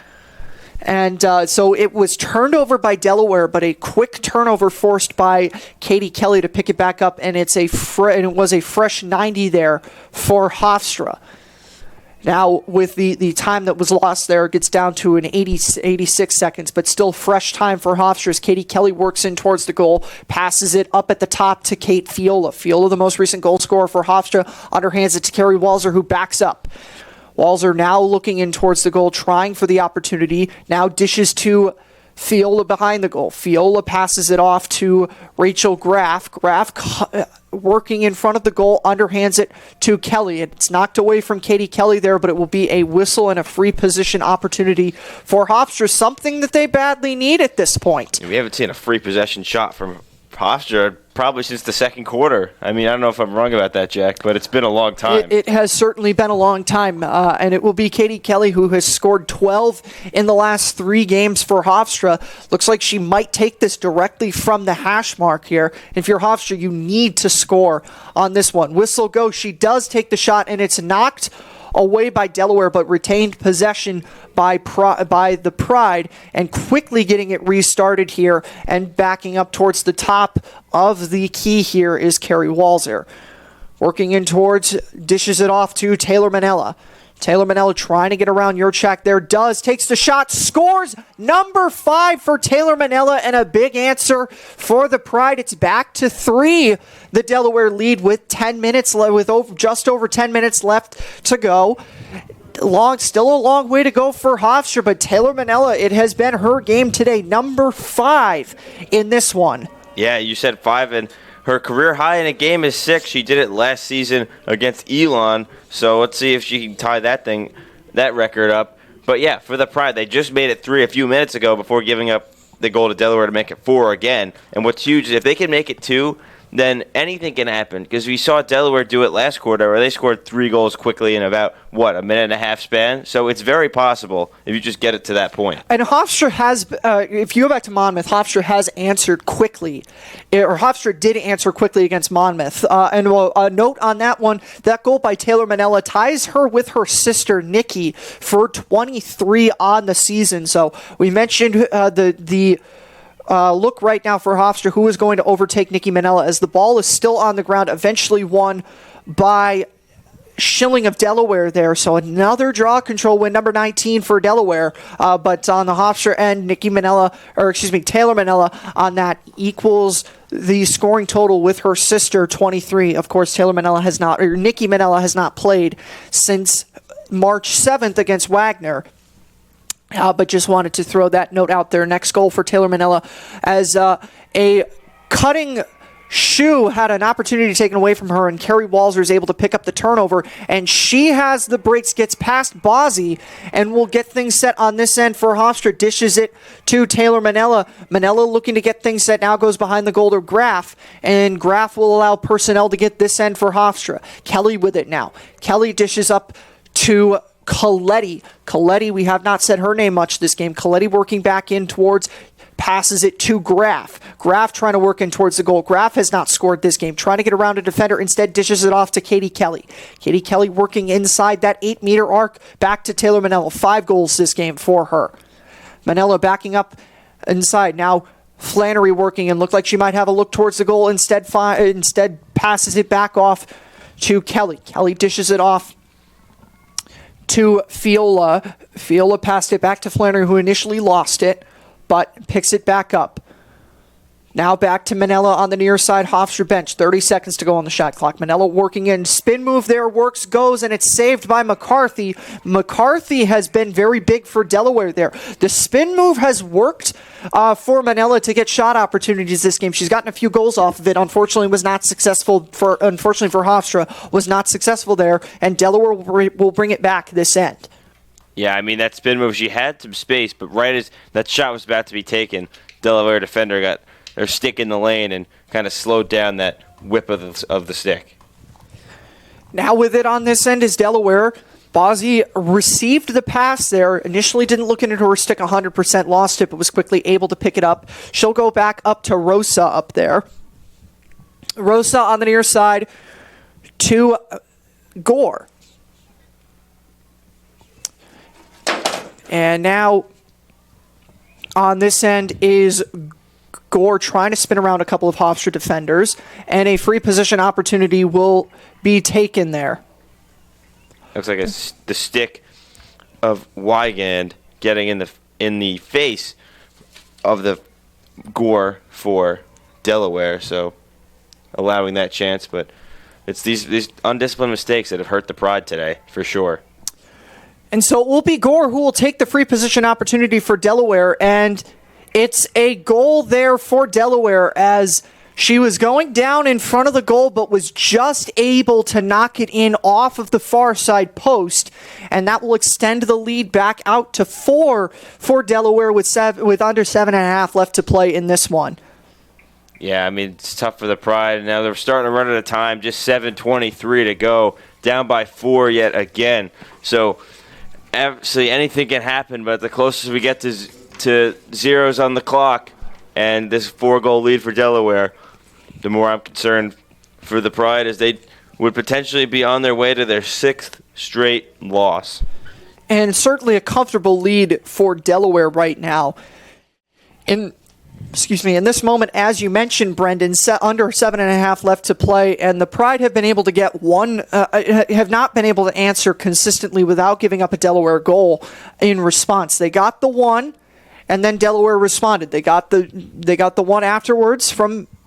And so it was turned over by Delaware, but a quick turnover forced by Katie Kelly to pick it back up, and it was a fresh 90 there for Hofstra. Now, with the time that was lost there, it gets down to an 86 seconds, but still fresh time for Hofstra as Katie Kelly works in towards the goal, passes it up at the top to Kate Fiola. Fiola, the most recent goal scorer for Hofstra, underhands it to Carrie Walzer, who backs up. Walzer now looking in towards the goal, trying for the opportunity, now dishes to Fiola behind the goal. Fiola passes it off to Rachel Graff. Graff working in front of the goal, underhands it to Kelly. It's knocked away from Katie Kelly there, but it will be a whistle and a free position opportunity for Hofstra, something that they badly need at this point. We haven't seen a free possession shot from Hofstra probably since the second quarter. I mean, I don't know if I'm wrong about that, Jack, but it's been a long time. It has certainly been a long time, and it will be Katie Kelly, who has scored 12 in the last 3 games for Hofstra. Looks like she might take this directly from the hash mark here. If you're Hofstra, you need to score on this one. Whistle goes. She does take the shot, and it's knocked away by Delaware, but retained possession by the Pride, and quickly getting it restarted here and backing up towards the top of the key here is Carrie Walzer. Working in towards, dishes it off to Taylor Manella. Taylor Manella trying to get around Yurchak there, takes the shot, scores number 5 for Taylor Manella, and a big answer for the Pride. It's back to 3. The Delaware lead with 10 minutes, just over 10 minutes left to go. Still a long way to go for Hofstra, but Taylor Manella, it has been her game today, number 5 in this one. Yeah, you said 5, and her career high in a game is 6. She did it last season against Elon, so let's see if she can tie that record up. But yeah, for the Pride, they just made it 3 a few minutes ago before giving up the goal to Delaware to make it 4 again. And what's huge is if they can make it 2, then anything can happen, because we saw Delaware do it last quarter where they scored 3 goals quickly in about, a minute and a half span. So it's very possible if you just get it to that point. And Hofstra has, if you go back to Monmouth, Hofstra has answered quickly, or Hofstra did answer quickly against Monmouth. And a note on that one, that goal by Taylor Manella ties her with her sister, Nikki, for 23 on the season. So we mentioned the look right now for Hofstra, who is going to overtake Nikki Manella as the ball is still on the ground, eventually won by Schilling of Delaware there. So another draw control win, number 19 for Delaware. But on the Hofstra end, Taylor Manella on that equals the scoring total with her sister, 23. Of course, Nikki Manella has not played since March 7th against Wagner. But just wanted to throw that note out there. Next goal for Taylor Manella as a cutting shoe had an opportunity taken away from her, and Carrie Walzer is able to pick up the turnover, and she has the breaks, gets past Bozzi, and will get things set on this end for Hofstra. Dishes it to Taylor Manella. Manella looking to get things set, now goes behind the goal to Graff, and Graff will allow personnel to get this end for Hofstra. Kelly with it now. Kelly dishes up to Coletti. Coletti, we have not said her name much this game. Coletti working back in towards, passes it to Graff. Graff trying to work in towards the goal. Graff has not scored this game, trying to get around a defender, instead dishes it off to Katie Kelly. Katie Kelly working inside that 8-meter arc, back to Taylor Manella. 5 goals this game for her. Manella backing up inside. Now Flannery working and looked like she might have a look towards the goal. Instead passes it back off to Kelly. Kelly dishes it off to Fiola. Fiola passed it back to Flannery, who initially lost it, but picks it back up. Now back to Manella on the near side. Hofstra bench. 30 seconds to go on the shot clock. Manella working in. Spin move there. Works, goes, and it's saved by McCarthy. McCarthy has been very big for Delaware there. The spin move has worked for Manella to get shot opportunities this game. She's gotten a few goals off of it. Unfortunately, was not successful for Hofstra. Was not successful there, and Delaware will bring it back this end. Yeah, I mean, that spin move, she had some space, but right as that shot was about to be taken, Delaware defender got their stick in the lane and kind of slowed down that whip of the stick. Now with it on this end is Delaware. Bozzi received the pass there. Initially didn't look into her stick 100%, lost it, but was quickly able to pick it up. She'll go back up to Rosa up there. Rosa on the near side to Gore. And now on this end is Gore trying to spin around a couple of Hofstra defenders, and a free position opportunity will be taken there. Looks like the stick of Wygand getting in the face of the Gore for Delaware, so allowing that chance. But it's these undisciplined mistakes that have hurt the Pride today, for sure. And so it will be Gore who will take the free position opportunity for Delaware, and it's a goal there for Delaware as she was going down in front of the goal but was just able to knock it in off of the far side post, and that will extend the lead back out to 4 for Delaware with under 7.5 left to play in this one. Yeah, I mean, it's tough for the Pride. Now they're starting to run out of time, just 7:23 to go, down by 4 yet again. So obviously anything can happen, but the closest we get to zeros on the clock and this 4-goal lead for Delaware, the more I'm concerned for the Pride, as they would potentially be on their way to their 6th straight loss. And certainly a comfortable lead for Delaware right now. In this moment, as you mentioned, Brendan, under 7.5 left to play, and the Pride have been able to get have not been able to answer consistently without giving up a Delaware goal in response. They got the one, and then Delaware responded. They got the one afterwards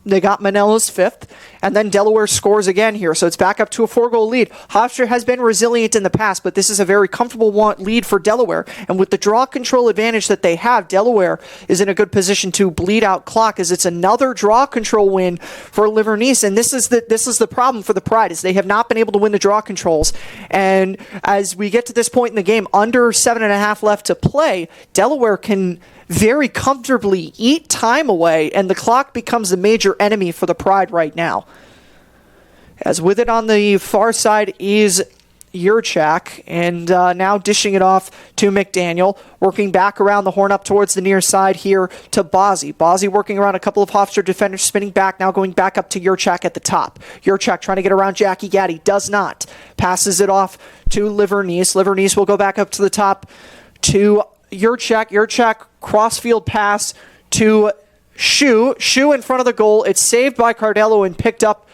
they got Manella's 5th, and then Delaware scores again here. So it's back up to a 4-goal lead. Hofstra has been resilient in the past, but this is a very comfortable lead for Delaware. And with the draw control advantage that they have, Delaware is in a good position to bleed out clock as it's another draw control win for Livernice. And this is the problem for the Pride, is they have not been able to win the draw controls. And as we get to this point in the game, under 7.5 left to play, Delaware can very comfortably eat time away, and the clock becomes a major enemy for the Pride right now. As with it on the far side is Yurchak, and now dishing it off to McDaniel, working back around the horn up towards the near side here to Bozzi. Bozzi working around a couple of Hofstra defenders, spinning back, now going back up to Yurchak at the top. Yurchak trying to get around Jackie Gaddy, does not. Passes it off to Livernice. Livernice will go back up to the top to Yurchak. Yurchak crossfield pass to Shu. Shu in front of the goal. It's saved by Cardello and picked up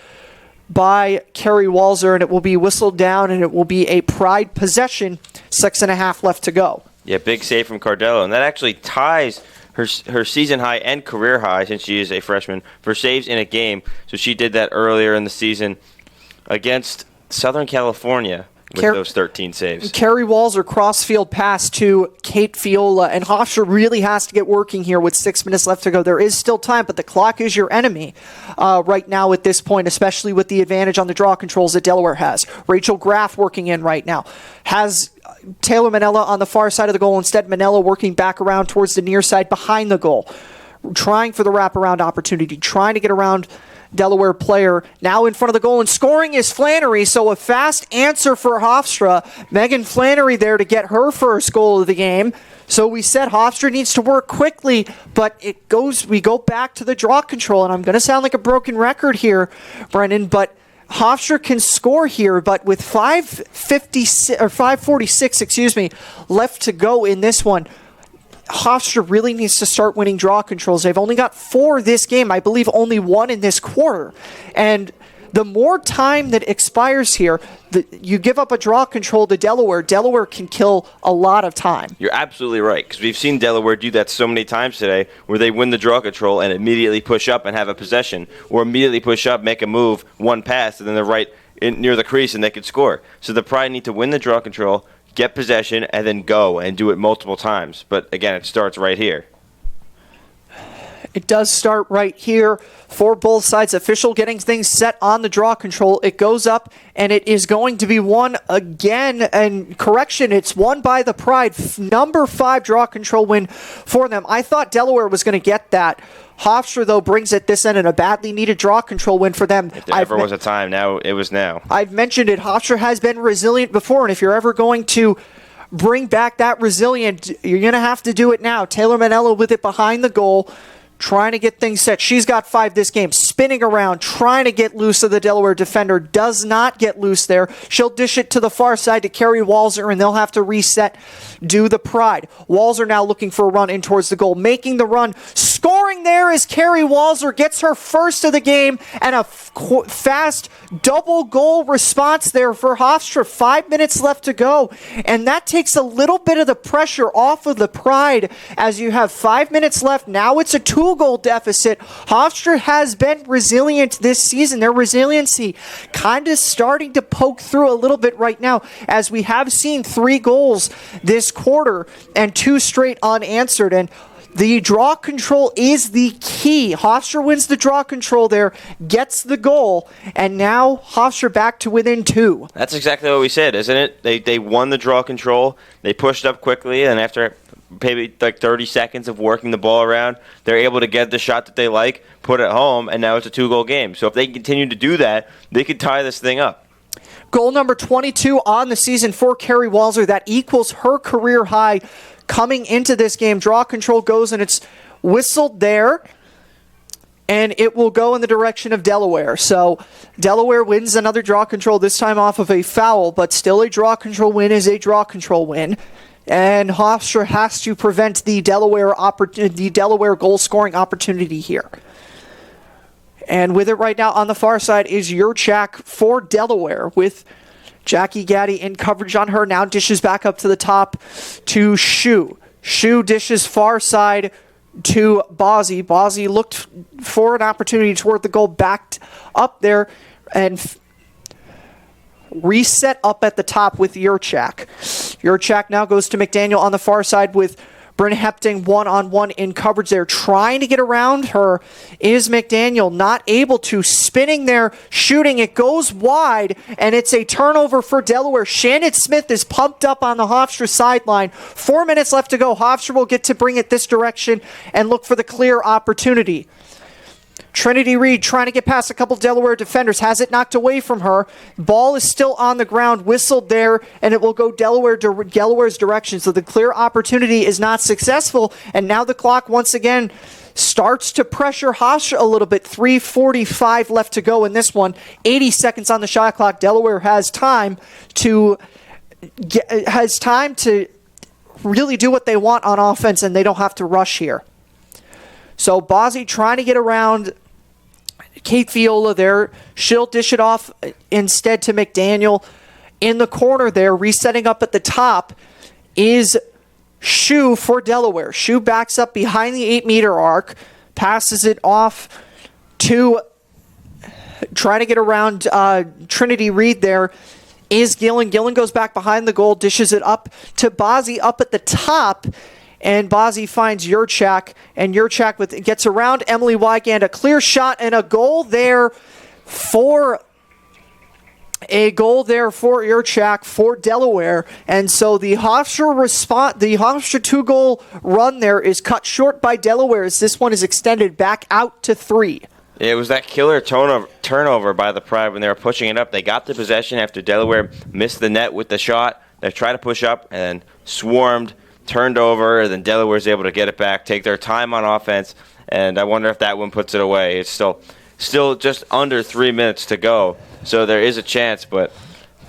by Kerry Walzer, and it will be whistled down, and it will be a Pride possession. 6.5 left to go. Yeah, big save from Cardello, and that actually ties her season high and career high, since she is a freshman, for saves in a game. So she did that earlier in the season against Southern California with those 13 saves. Kerry Walzer crossfield pass to Kate Fiola, and Hofstra really has to get working here with 6 minutes left to go. There is still time, but the clock is your enemy right now at this point, especially with the advantage on the draw controls that Delaware has. Rachel Graff working in right now. Has Taylor Manella on the far side of the goal. Instead, Manella working back around towards the near side behind the goal. Trying for the wraparound opportunity, trying to get around Delaware player. Now in front of the goal and scoring is Flannery, so a fast answer for Hofstra. Megan Flannery there to get her first goal of the game. So we said Hofstra needs to work quickly, but we go back to the draw control, and I'm going to sound like a broken record here, Brendan, but Hofstra can score here, but with 5:46 left to go in this one, Hofstra really needs to start winning draw controls. They've only got 4 this game. I believe only 1 in this quarter. And the more time that expires here, you give up a draw control to Delaware. Delaware can kill a lot of time. You're absolutely right, because we've seen Delaware do that so many times today, where they win the draw control and immediately push up and have a possession, or immediately push up, make a move, one pass, and then they're right near the crease and they could score. So the Pride need to win the draw control, get possession, and then go and do it multiple times. But again, it starts right here. It does start right here for both sides. Official getting things set on the draw control. It goes up, and it is going to be won again. And correction, it's won by the Pride. Number 5 draw control win for them. I thought Delaware was going to get that. Hofstra, though, brings it this end in a badly needed draw control win for them. If there ever was a time, now it was now. I've mentioned it. Hofstra has been resilient before, and if you're ever going to bring back that resilient, you're going to have to do it now. Taylor Manella with it behind the goal, trying to get things set. She's got 5 this game, spinning around, trying to get loose of the Delaware defender. Does not get loose there. She'll dish it to the far side to Carrie Walzer, and they'll have to reset, do the Pride. Walzer now looking for a run in towards the goal, making the run. Scoring there is Carrie Walzer, gets her first of the game, and a fast double goal response there for Hofstra. 5 minutes left to go, and that takes a little bit of the pressure off of the Pride as you have 5 minutes left. Now it's a 2-goal deficit. Hofstra has been resilient this season. Their resiliency kind of starting to poke through a little bit right now, as we have seen 3 goals this quarter and 2 straight unanswered. And the draw control is the key. Hofstra wins the draw control there, gets the goal, and now Hofstra back to within 2. That's exactly what we said, isn't it? They won the draw control. They pushed up quickly, and after maybe like 30 seconds of working the ball around, they're able to get the shot that they like, put it home, and now it's a 2-goal game. So if they continue to do that, they could tie this thing up. Goal number 22 on the season for Carrie Walzer. That equals her career high coming into this game. Draw control goes, and it's whistled there, and it will go in the direction of Delaware. So Delaware wins another draw control, this time off of a foul, but still a draw control win is a draw control win. And Hofstra has to prevent the Delaware goal-scoring opportunity here. And with it right now on the far side is Yurchak for Delaware, with Jackie Gaddy in coverage on her. Now dishes back up to the top to Shu. Shu dishes far side to Bozzy. Bozzy looked for an opportunity toward the goal, backed up there, and reset up at the top with Yurchak. Yurchak now goes to McDaniel on the far side with Bryn Hepting one-on-one in coverage there. Trying to get around her is McDaniel. Not able to. Spinning there, shooting. It goes wide, and it's a turnover for Delaware. Shannon Smith is pumped up on the Hofstra sideline. 4 minutes left to go. Hofstra will get to bring it this direction and look for the clear opportunity. Trinity Reed trying to get past a couple Delaware defenders. Has it knocked away from her. Ball is still on the ground. Whistled there, and it will go Delaware's direction. So the clear opportunity is not successful. And now the clock once again starts to pressure Hofstra a little bit. 3:45 left to go in this one. 80 seconds on the shot clock. Delaware has time to really do what they want on offense, and they don't have to rush here. So Bozzy trying to get around Kate Viola there. She'll dish it off instead to McDaniel. In the corner there, resetting up at the top, is Shu for Delaware. Shu backs up behind the 8-meter arc, passes it off to trying to get around Trinity Reed there. Is Gillen. Gillen goes back behind the goal, dishes it up to Bozzy up at the top. And Bozzy finds Yurchak, and Yurchak gets around Emily Wygand. A clear shot and a goal there for Yurchak for Delaware. And so the Hofstra 2-goal run there is cut short by Delaware, as this one is extended back out to 3. It was that killer turnover by the Pride when they were pushing it up. They got the possession after Delaware missed the net with the shot. They tried to push up and swarmed, turned over, then Delaware's able to get it back, take their time on offense, and I wonder if that one puts it away. It's still just under 3 minutes to go, so there is a chance, but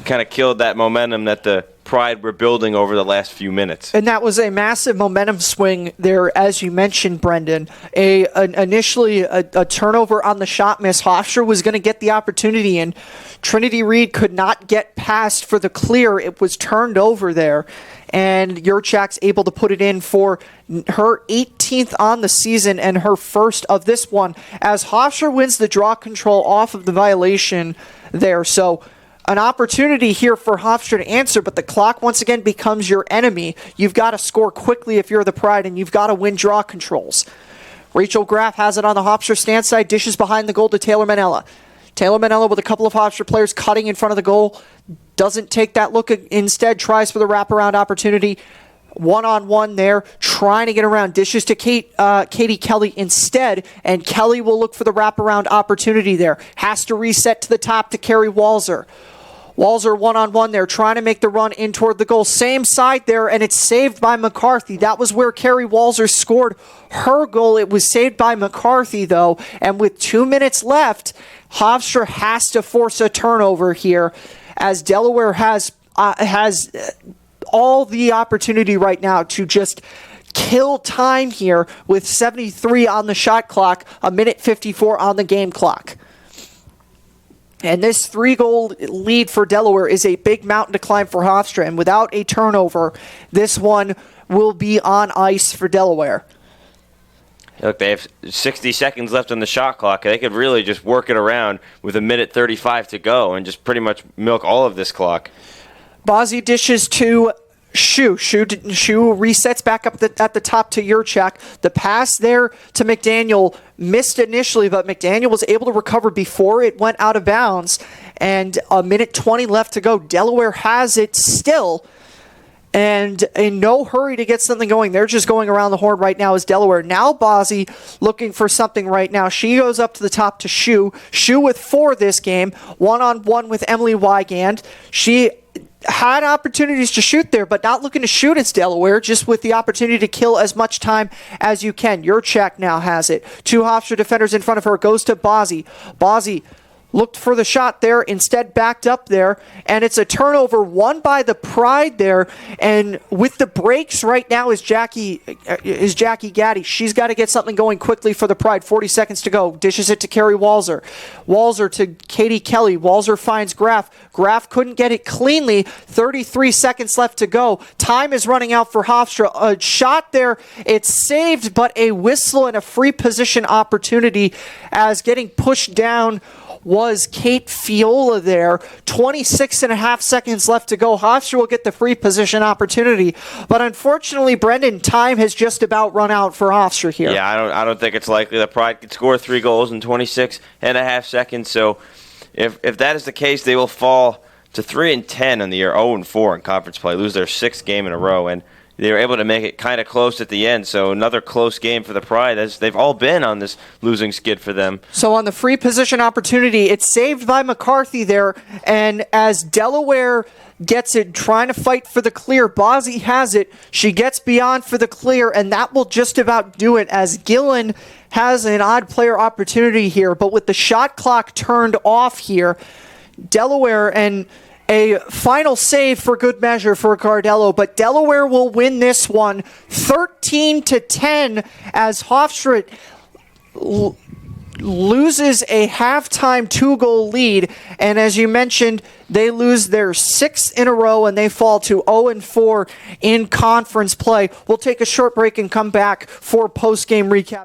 kind of killed that momentum that the Pride were building over the last few minutes. And that was a massive momentum swing there, as you mentioned, Brendan. Initially a turnover on the shot miss. Hofstra was going to get the opportunity, and Trinity Reed could not get past for the clear. It was turned over there, and Yurchak's able to put it in for her 18th on the season and her first of this one, as Hofstra wins the draw control off of the violation there. So an opportunity here for Hofstra to answer, but the clock once again becomes your enemy. You've got to score quickly if you're the Pride, and you've got to win draw controls. Rachel Graff has it on the Hofstra stand side, dishes behind the goal to Taylor Manella. Taylor Manella with a couple of Hofstra players cutting in front of the goal. Doesn't take that look, instead tries for the wraparound opportunity. One-on-one there, trying to get around. Dishes to Katie Kelly instead, and Kelly will look for the wraparound opportunity there. Has to reset to the top to Carrie Walzer. Walzer one-on-one there, trying to make the run in toward the goal. Same side there, and it's saved by McCarthy. That was where Carrie Walzer scored her goal. It was saved by McCarthy, though, and with 2 minutes left, Hofstra has to force a turnover here, as Delaware has all the opportunity right now to just kill time here with 73 on the shot clock, a minute 54 on the game clock. And this 3-goal lead for Delaware is a big mountain to climb for Hofstra, and without a turnover, this one will be on ice for Delaware. Look, they have 60 seconds left on the shot clock. They could really just work it around with a minute 35 to go and just pretty much milk all of this clock. Bozzi dishes to Shu. Shu resets back up at the top to Yurchak. The pass there to McDaniel missed initially, but McDaniel was able to recover before it went out of bounds. And a minute 20 left to go. Delaware has it still, and in no hurry to get something going. They're just going around the horn right now as Delaware. Now Bozzi looking for something right now. She goes up to the top to Shu. Shu with 4 this game. One-on-one with Emily Wygand. She had opportunities to shoot there, but not looking to shoot. It's Delaware, just with the opportunity to kill as much time as you can. Yurchak now has it. 2 Hofstra defenders in front of her. Goes to Bozzi. Bozzi looked for the shot there, instead backed up there, and it's a turnover won by the Pride there. And with the breaks right now is Jackie Gaddy. She's got to get something going quickly for the Pride. 40 seconds to go. Dishes it to Carrie Walzer. Walzer to Katie Kelly. Walzer finds Graff. Graff couldn't get it cleanly. 33 seconds left to go. Time is running out for Hofstra. A shot there. It's saved, but a whistle and a free position opportunity, as getting pushed down was Kate Fiola there. 26 and a half seconds left to go. Hofstra will get the free position opportunity, but unfortunately, Brendan, time has just about run out for Hofstra here. Yeah, I don't think it's likely that Pride could score 3 goals in 26 and a half seconds. So if that is the case, they will fall to 3-10 on the year, 0-4 in conference play, lose their 6th game in a row, and they were able to make it kind of close at the end. So another close game for the Pride, as they've all been on this losing skid for them. So on the free position opportunity, it's saved by McCarthy there. And as Delaware gets it, trying to fight for the clear, Bozzi has it. She gets beyond for the clear, and that will just about do it, as Gillen has an odd player opportunity here. But with the shot clock turned off here, Delaware, and a final save for good measure for Cardello, but Delaware will win this one 13-10 as Hofstra loses a halftime 2-goal lead. And as you mentioned, they lose their 6th in a row and they fall to 0-4 in conference play. We'll take a short break and come back for post-game recap.